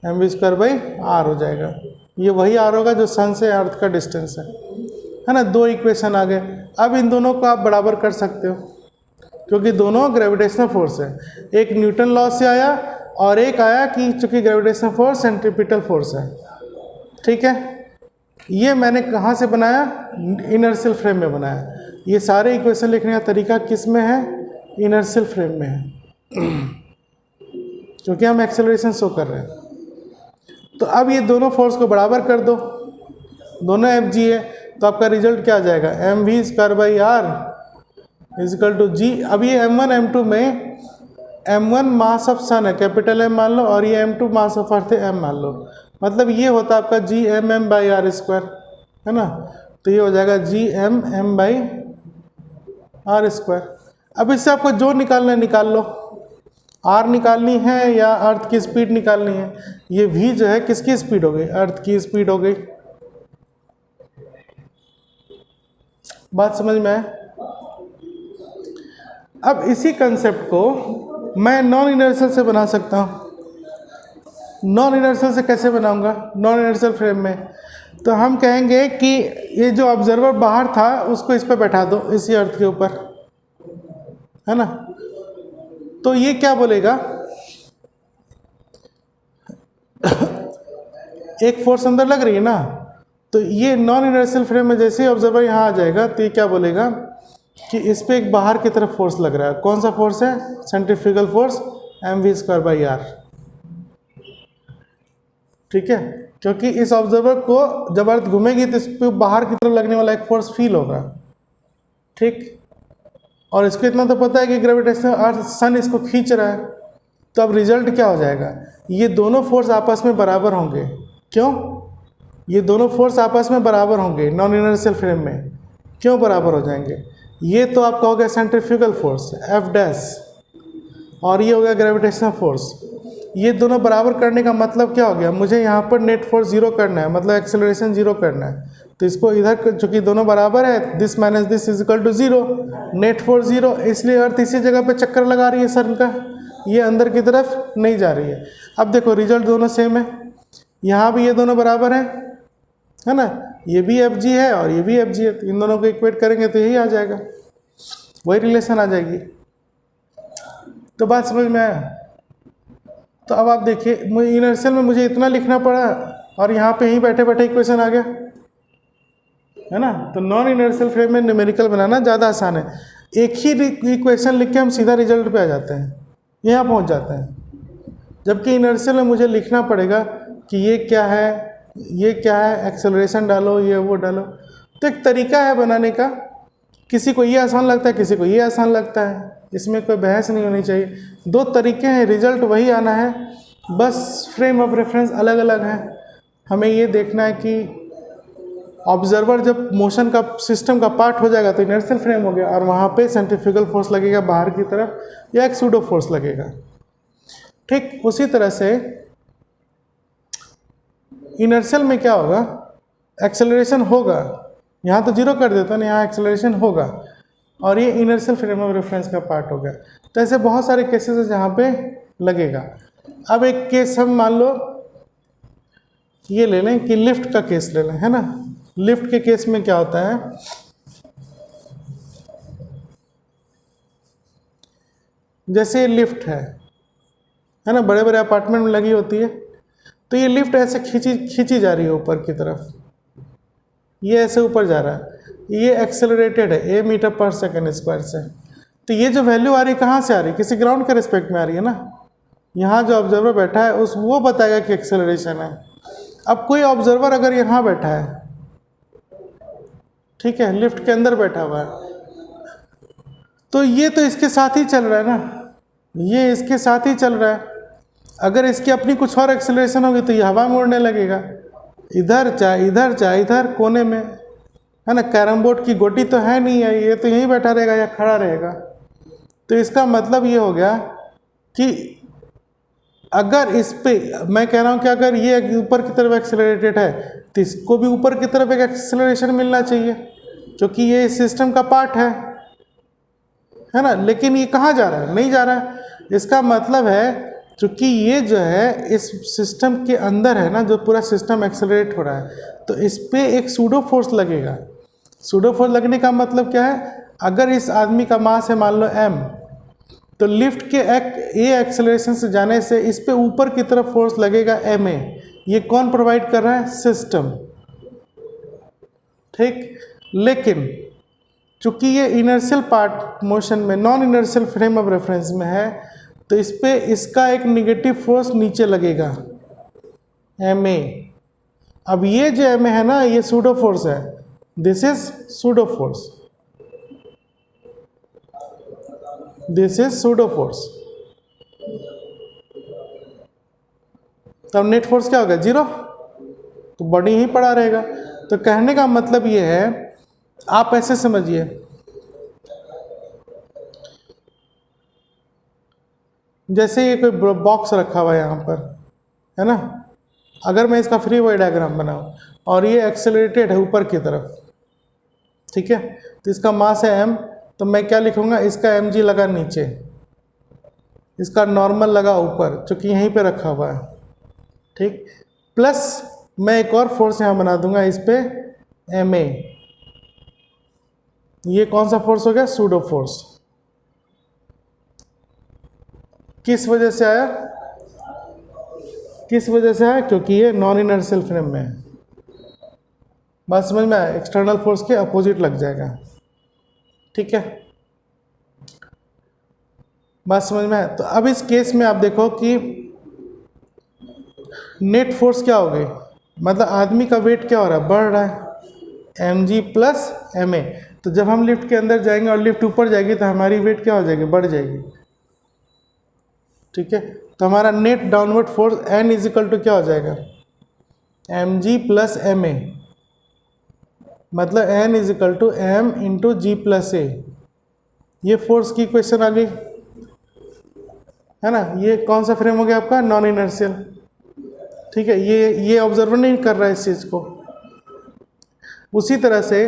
M V square by R हो जाएगा। ये वही आर होगा जो सन से अर्थ का डिस्टेंस है ना। 2 इक्वेशन आ गए। अब इन दोनों को आप बराबर कर सकते हो, क्योंकि दोनों ग्रेविटेशनल फोर्स है। एक न्यूटन लॉ से आया और एक आया कि चूंकि ग्रेविटेशनल फोर्स सेंट्रीपिटल फोर्स है, ठीक है। ये मैंने कहाँ से बनाया, इनर्शियल फ्रेम में बनाया। ये सारे इक्वेशन लिखने का तरीका किस में है, इनर्शियल फ्रेम में है, क्योंकि हम एक्सेलरेशन शो कर रहे हैं। तो अब ये दोनों फोर्स को बराबर कर दो, दोनों एफ जी है, तो आपका रिजल्ट क्या आ जाएगा, M V square by R equal to G. अब ये M1 M2 में M1 मास ऑफ सन है, कैपिटल M मान लो, और ये M2 मास ऑफ अर्थ है M मान लो, मतलब ये होता है आपका G M M by R square, है ना। तो ये हो जाएगा G M M by R square. अब इससे आपको जो निकालना है निकाल लो, आर निकालनी है या अर्थ की स्पीड निकालनी है। ये वी जो है किसकी स्पीड हो गई, अर्थ की स्पीड हो गई। बात समझ में आए। अब इसी कंसेप्ट को मैं नॉन इनर्शियल से बना सकता हूँ। नॉन इनर्शियल से कैसे बनाऊंगा, नॉन इनर्शियल फ्रेम में तो हम कहेंगे कि ये जो ऑब्जर्वर बाहर था उसको इस पर बैठा दो, इसी अर्थ के ऊपर, है ना। तो ये क्या बोलेगा, एक फोर्स अंदर लग रही है ना, तो ये नॉन इनर्शियल फ्रेम में जैसे ही ऑब्जर्वर यहाँ आ जाएगा तो ये क्या बोलेगा कि इस पे एक बाहर की तरफ फोर्स लग रहा है। कौन सा फोर्स है, centrifugal force M V square by R. ठीक है, क्योंकि इस ऑब्जर्वर को जब अर्थ घूमेगी तो इस पे बाहर की तरफ लगने वाला एक फोर्स फील होगा। ठीक, और इसको इतना तो पता है कि ग्रेविटेशनल अर्थ सन इसको खींच रहा है। तो अब रिजल्ट क्या हो जाएगा, ये दोनों फोर्स आपस में बराबर होंगे। क्यों, ये दोनों फोर्स आपस में बराबर होंगे नॉन इनर्शियल फ्रेम में। क्यों बराबर हो जाएंगे, ये तो आपका हो गया सेंट्रीफ्यूगल फोर्स एफ डैश, और ये हो गया ग्रेविटेशनल फोर्स। ये दोनों बराबर करने का मतलब क्या हो गया, मुझे यहाँ पर नेट फोर्स जीरो करना है, मतलब एक्सेलरेशन जीरो करना है। तो इसको इधर चूंकि दोनों बराबर है, this minus this is equal to zero, net force zero, इसलिए अर्थ इसी जगह पे चक्कर लगा रही है सन का, ये अंदर की तरफ नहीं जा रही है। अब देखो रिजल्ट दोनों सेम है, यहाँ भी ये दोनों बराबर है ना, ये भी एफ जी है और ये भी एफ जी है, तो इन दोनों को इक्वेट करेंगे तो यही आ जाएगा, वही रिलेशन आ जाएगी। तो बात समझ में आया। तो अब आप देखिए इनर्शियल में मुझे इतना लिखना पड़ा और यहाँ पे यहीं बैठे बैठे इक्वेशन आ गया, है ना। तो नॉन इनर्शियल फ्रेम में न्यूमेरिकल बनाना ज़्यादा आसान है, एक ही इक्वेशन लिख के हम सीधा रिजल्ट पे आ जाते हैं, यहाँ पहुँच जाते हैं। जबकि इनर्शियल में मुझे लिखना पड़ेगा कि ये क्या है, ये क्या है, एक्सेलरेशन डालो, ये वो डालो। तो एक तरीका है बनाने का, किसी को ये आसान लगता है, किसी को ये आसान लगता है, इसमें कोई बहस नहीं होनी चाहिए। दो तरीके हैं, रिजल्ट वही आना है, बस फ्रेम ऑफ रेफरेंस अलग अलग है। हमें ये देखना है कि ऑब्जर्वर जब मोशन का सिस्टम का पार्ट हो जाएगा तो इनर्शियल फ्रेम हो गया, और वहाँ पे सेंट्रीफ्यूगल फोर्स लगेगा बाहर की तरफ, या एक सूडो फोर्स लगेगा। ठीक उसी तरह से इनर्शियल में क्या होगा, एक्सेलरेशन होगा, यहाँ तो जीरो कर देता ना, यहाँ एक्सेलरेशन होगा, और ये इनर्शियल फ्रेम ऑफ रेफरेंस का पार्ट हो गया। तो ऐसे बहुत सारे केसेस हैं जहाँ पे लगेगा। अब एक केस हम मान लो ये ले लें कि लिफ्ट का केस ले लें, है ना। लिफ्ट के केस में क्या होता है, जैसे ये लिफ्ट है ना, बड़े बड़े अपार्टमेंट में लगी होती है, तो ये लिफ्ट ऐसे खींची जा रही है ऊपर की तरफ, ये ऐसे ऊपर जा रहा है, ये एक्सेलरेटेड है ए मीटर पर सेकेंड स्क्वायर से। तो ये जो वैल्यू आ रही है कहाँ से आ रही है, किसी ग्राउंड के रिस्पेक्ट में आ रही है ना। यहाँ जो ऑब्जर्वर बैठा है उस वो बताएगा कि एक्सेलरेशन है। अब कोई ऑब्जर्वर अगर यहाँ बैठा है, ठीक है, लिफ्ट के अंदर बैठा हुआ है, तो ये तो इसके साथ ही चल रहा है ना, ये इसके साथ ही चल रहा है। अगर इसकी अपनी कुछ और एक्सेलरेशन होगी तो ये हवा में उड़ने लगेगा, इधर चाहे इधर चाहे इधर कोने में, है ना। कैरम बोर्ड की गोटी तो है नहीं है, ये तो यहीं बैठा रहेगा या खड़ा रहेगा। तो इसका मतलब ये हो गया कि अगर इस पे मैं कह रहा हूँ कि अगर ये ऊपर की तरफ एक्सेलरेटेड है तो इसको भी ऊपर की तरफ एक एक्सेलरेशन मिलना चाहिए, क्योंकि ये इस सिस्टम का पार्ट है ना। लेकिन ये कहाँ जा रहा है, नहीं जा रहा है। इसका मतलब है क्योंकि ये जो है इस सिस्टम के अंदर है ना, जो पूरा सिस्टम एक्सेलरेट हो रहा है, तो इस पे एक सूडो फोर्स लगेगा। सूडो फोर्स लगने का मतलब क्या है, अगर इस आदमी का मास है मान लो m, तो लिफ्ट के ए एक्सेलरेशन से जाने से इस पे ऊपर की तरफ फोर्स लगेगा ma। ये कौन प्रोवाइड कर रहा है, सिस्टम। ठीक। लेकिन चूंकि ये इनर्शियल पार्ट मोशन में non inertial frame of reference में है, तो इस पे इसका एक निगेटिव फोर्स नीचे लगेगा ma। अब ये जो ma है ना, ये सूडो फोर्स है, this is pseudo force, this is pseudo force. तब नेट फोर्स क्या होगा? जीरो, तो बॉडी ही पड़ा रहेगा। तो कहने का मतलब ये है, आप ऐसे समझिए, जैसे ये कोई बॉक्स रखा हुआ है यहाँ पर, है ना। अगर मैं इसका फ्री बॉडी डायग्राम बनाऊं और ये एक्सेलरेटेड है ऊपर की तरफ, ठीक है, तो इसका मास है m, तो मैं क्या लिखूंगा? इसका mg लगा नीचे, इसका नॉर्मल लगा ऊपर, चूंकि यहीं पे रखा हुआ है, ठीक। प्लस मैं एक और फोर्स यहाँ बना दूंगा इस पे ma। ये कौन सा फोर्स हो गया? Pseudo force. किस वजह से आया? किस वजह से आया? क्योंकि ये नॉन इनर्शियल फ्रेम में है। बात समझ में आया? एक्सटर्नल फोर्स के अपोजिट लग जाएगा, ठीक है। बात समझ में आया? तो अब इस केस में आप देखो कि नेट फोर्स क्या हो गई, मतलब आदमी का वेट क्या हो रहा है? बढ़ रहा है, mg प्लस ma। तो जब हम लिफ्ट के अंदर जाएंगे और लिफ्ट ऊपर जाएगी तो हमारी वेट क्या हो जाएगी? बढ़ जाएगी, ठीक है। तो हमारा net downward force n is equal to क्या हो जाएगा? mg प्लस ma, मतलब n is equal to m into G plus A. ये फोर्स की क्वेश्चन आ गई, है ना। ये कौन सा फ्रेम हो गया आपका? नॉन इनर्शियल, ठीक है। ये ऑब्जर्वर नहीं कर रहा है इस चीज़ को। उसी तरह से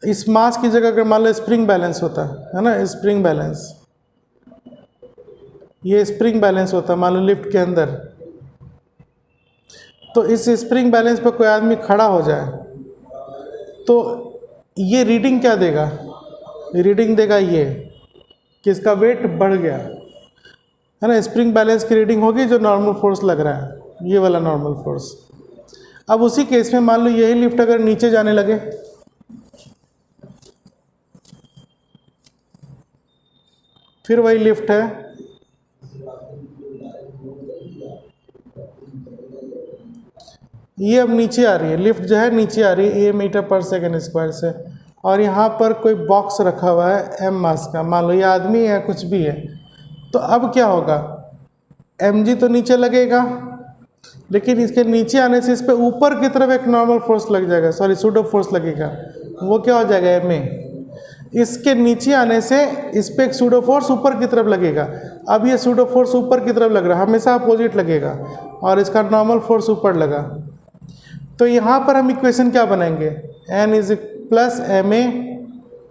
इस मास की जगह अगर मान लो स्प्रिंग बैलेंस होता है ना, स्प्रिंग बैलेंस, ये स्प्रिंग बैलेंस होता है मान लो लिफ्ट के अंदर, तो इस स्प्रिंग बैलेंस पर कोई आदमी खड़ा हो जाए तो ये रीडिंग क्या देगा? रीडिंग देगा ये कि इसका वेट बढ़ गया, है ना। स्प्रिंग बैलेंस की रीडिंग होगी जो नॉर्मल फोर्स लग रहा है, ये वाला नॉर्मल फोर्स। अब उसी केस में मान लो यही लिफ्ट अगर नीचे जाने लगे, फिर वही लिफ्ट है, ये अब नीचे आ रही है, लिफ्ट जो है नीचे आ रही है a मीटर पर सेकेंड स्क्वायर से, और यहाँ पर कोई बॉक्स रखा हुआ है m मास का, मान लो ये आदमी है कुछ भी है। तो अब क्या होगा? mg तो नीचे लगेगा, लेकिन इसके नीचे आने से इस पर ऊपर की तरफ एक नॉर्मल फोर्स लग जाएगा, सॉरी सूडो फोर्स लगेगा, वो क्या हो जाएगा? ma। इसके नीचे आने से इस पर एक सूडो फोर्स ऊपर की तरफ लगेगा। अब ये सूडो फोर्स ऊपर की तरफ लग रहा है, हमेशा अपोजिट लगेगा, और इसका नॉर्मल फोर्स ऊपर लगा। तो यहाँ पर हम इक्वेशन क्या बनाएंगे? n इज प्लस ma,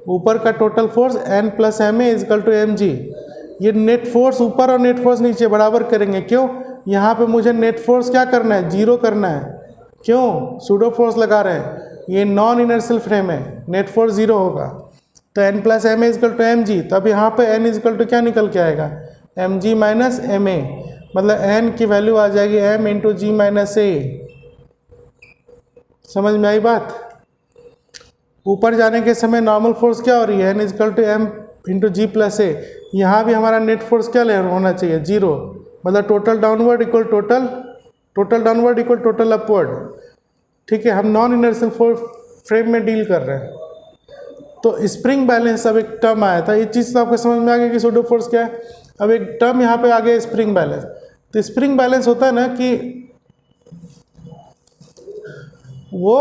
ऊपर का total force n plus ma is equal to mg। ये नेट फोर्स ऊपर और नेट फोर्स नीचे बराबर करेंगे। क्यों? यहाँ पे मुझे नेट फोर्स क्या करना है? जीरो करना है। क्यों? सूडो फोर्स लगा रहे हैं, ये नॉन इनर्शियल फ्रेम है, नेट फोर्स जीरो होगा। तो n plus ma is equal to mg। तो अब यहाँ पे n इज इक्वल टू क्या निकल के आएगा? mg माइनस ma, मतलब n की वैल्यू आ जाएगी m इंटू जी माइनस ए। समझ में आई बात? ऊपर जाने के समय नॉर्मल फोर्स क्या हो रही है? n is equal to m into G plus A. यहाँ भी हमारा नेट फोर्स क्या होना चाहिए? जीरो, मतलब total downward equal total downward equal total upward, ठीक है। हम नॉन इनर्शियल फ्रेम में डील कर रहे हैं। तो स्प्रिंग बैलेंस, अब एक टर्म आया था, ये चीज़ तो आपको समझ में आ गई कि सूडो फोर्स क्या है। अब एक टर्म यहाँ पे आ गया स्प्रिंग बैलेंस। तो स्प्रिंग बैलेंस होता है ना कि वो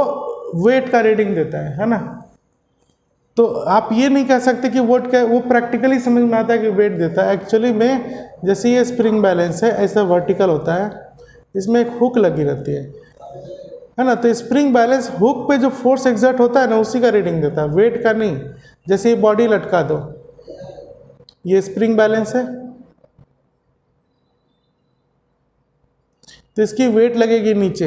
वेट का रीडिंग देता है ना। तो आप ये नहीं कह सकते कि वो प्रैक्टिकली समझ में आता है कि वेट देता है। एक्चुअली में जैसे ये स्प्रिंग बैलेंस है, ऐसा वर्टिकल होता है, इसमें एक हुक लगी रहती है ना। तो स्प्रिंग बैलेंस हुक पे जो फोर्स एग्जर्ट होता है ना, उसी का रीडिंग देता है, वेट का नहीं। जैसे ये बॉडी लटका दो, ये स्प्रिंग बैलेंस है, तो इसकी वेट लगेगी नीचे,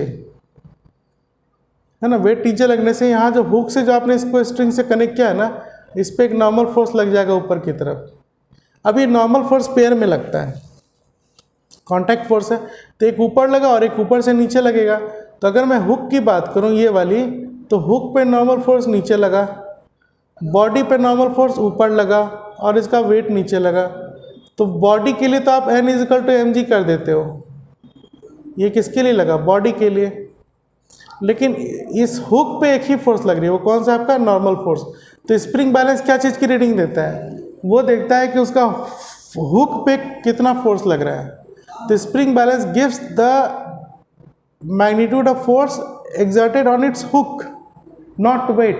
है ना। वेट नीचे लगने से यहाँ जो हुक से जो आपने इसको स्ट्रिंग से कनेक्ट किया है ना, इस पर एक नॉर्मल फोर्स लग जाएगा ऊपर की तरफ। अब ये नॉर्मल फोर्स पेयर में लगता है, कॉन्टैक्ट फोर्स है, तो एक ऊपर लगा और एक ऊपर से नीचे लगेगा। तो अगर मैं हुक की बात करूं ये वाली, तो हुक पे नॉर्मल फोर्स नीचे लगा, बॉडी पे नॉर्मल फोर्स ऊपर लगा और इसका वेट नीचे लगा। तो बॉडी के लिए तो आप N = mg कर देते हो, ये किसके लिए लगा? बॉडी के लिए। लेकिन इस हुक पे एक ही फोर्स लग रही है, वो कौन सा? आपका नॉर्मल फोर्स। तो स्प्रिंग बैलेंस क्या चीज़ की रीडिंग देता है? वो देखता है कि उसका हुक पे कितना फोर्स लग रहा है। तो spring balance gives the magnitude of force exerted on its hook, not weight,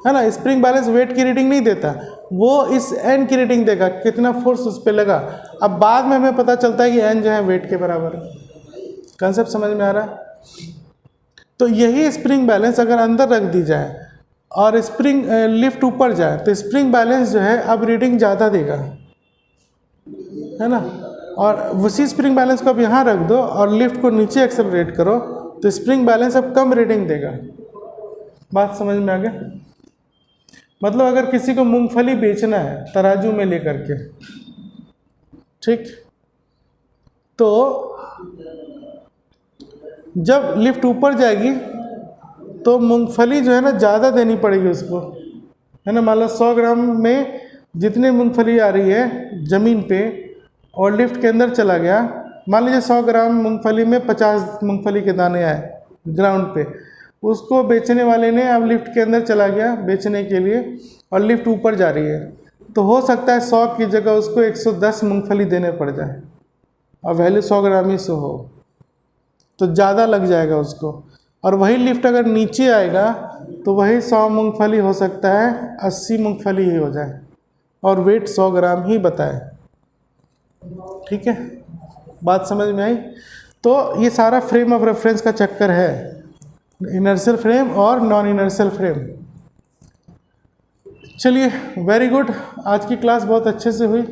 है ना। स्प्रिंग बैलेंस वेट की रीडिंग नहीं देता, वो इस एन की रीडिंग देगा, कितना फोर्स उस पर लगा। अब बाद में हमें पता चलता है कि एन जो है वेट के बराबर है। कंसेप्ट समझ में आ रहा है? तो यही स्प्रिंग बैलेंस अगर अंदर रख दी जाए और स्प्रिंग लिफ्ट ऊपर जाए, तो स्प्रिंग बैलेंस जो है अब रीडिंग ज़्यादा देगा, है ना। और उसी स्प्रिंग बैलेंस को अब यहाँ रख दो और लिफ्ट को नीचे एक्सेलरेट करो, तो स्प्रिंग बैलेंस अब कम रीडिंग देगा। बात समझ में आ गया? मतलब अगर किसी को मूंगफली बेचना है तराजू में लेकर के, ठीक, तो जब लिफ्ट ऊपर जाएगी तो मूंगफली जो है ना ज़्यादा देनी पड़ेगी उसको, है ना। मान लो 100 ग्राम में जितनी मूंगफली आ रही है ज़मीन पे और लिफ्ट के अंदर चला गया, मान लीजिए 100 ग्राम मूंगफली में 50 मूंगफली के दाने आए ग्राउंड पे, उसको बेचने वाले ने अब लिफ्ट के अंदर चला गया बेचने के लिए और लिफ्ट ऊपर जा रही है, तो हो सकता है 100 की जगह उसको 110 मूंगफली देने पड़ जाए और वैल्यू 100 ग्राम ही से हो, तो ज़्यादा लग जाएगा उसको। और वही लिफ्ट अगर नीचे आएगा तो वही 100 मूंगफली हो सकता है 80 मूंगफली ही हो जाए और वेट 100 ग्राम ही बताए। ठीक है, बात समझ में आई? तो ये सारा फ्रेम ऑफ रेफरेंस का चक्कर है, इनर्शियल फ्रेम और नॉन इनर्शियल फ्रेम। चलिए, वेरी गुड, आज की क्लास बहुत अच्छे से हुई।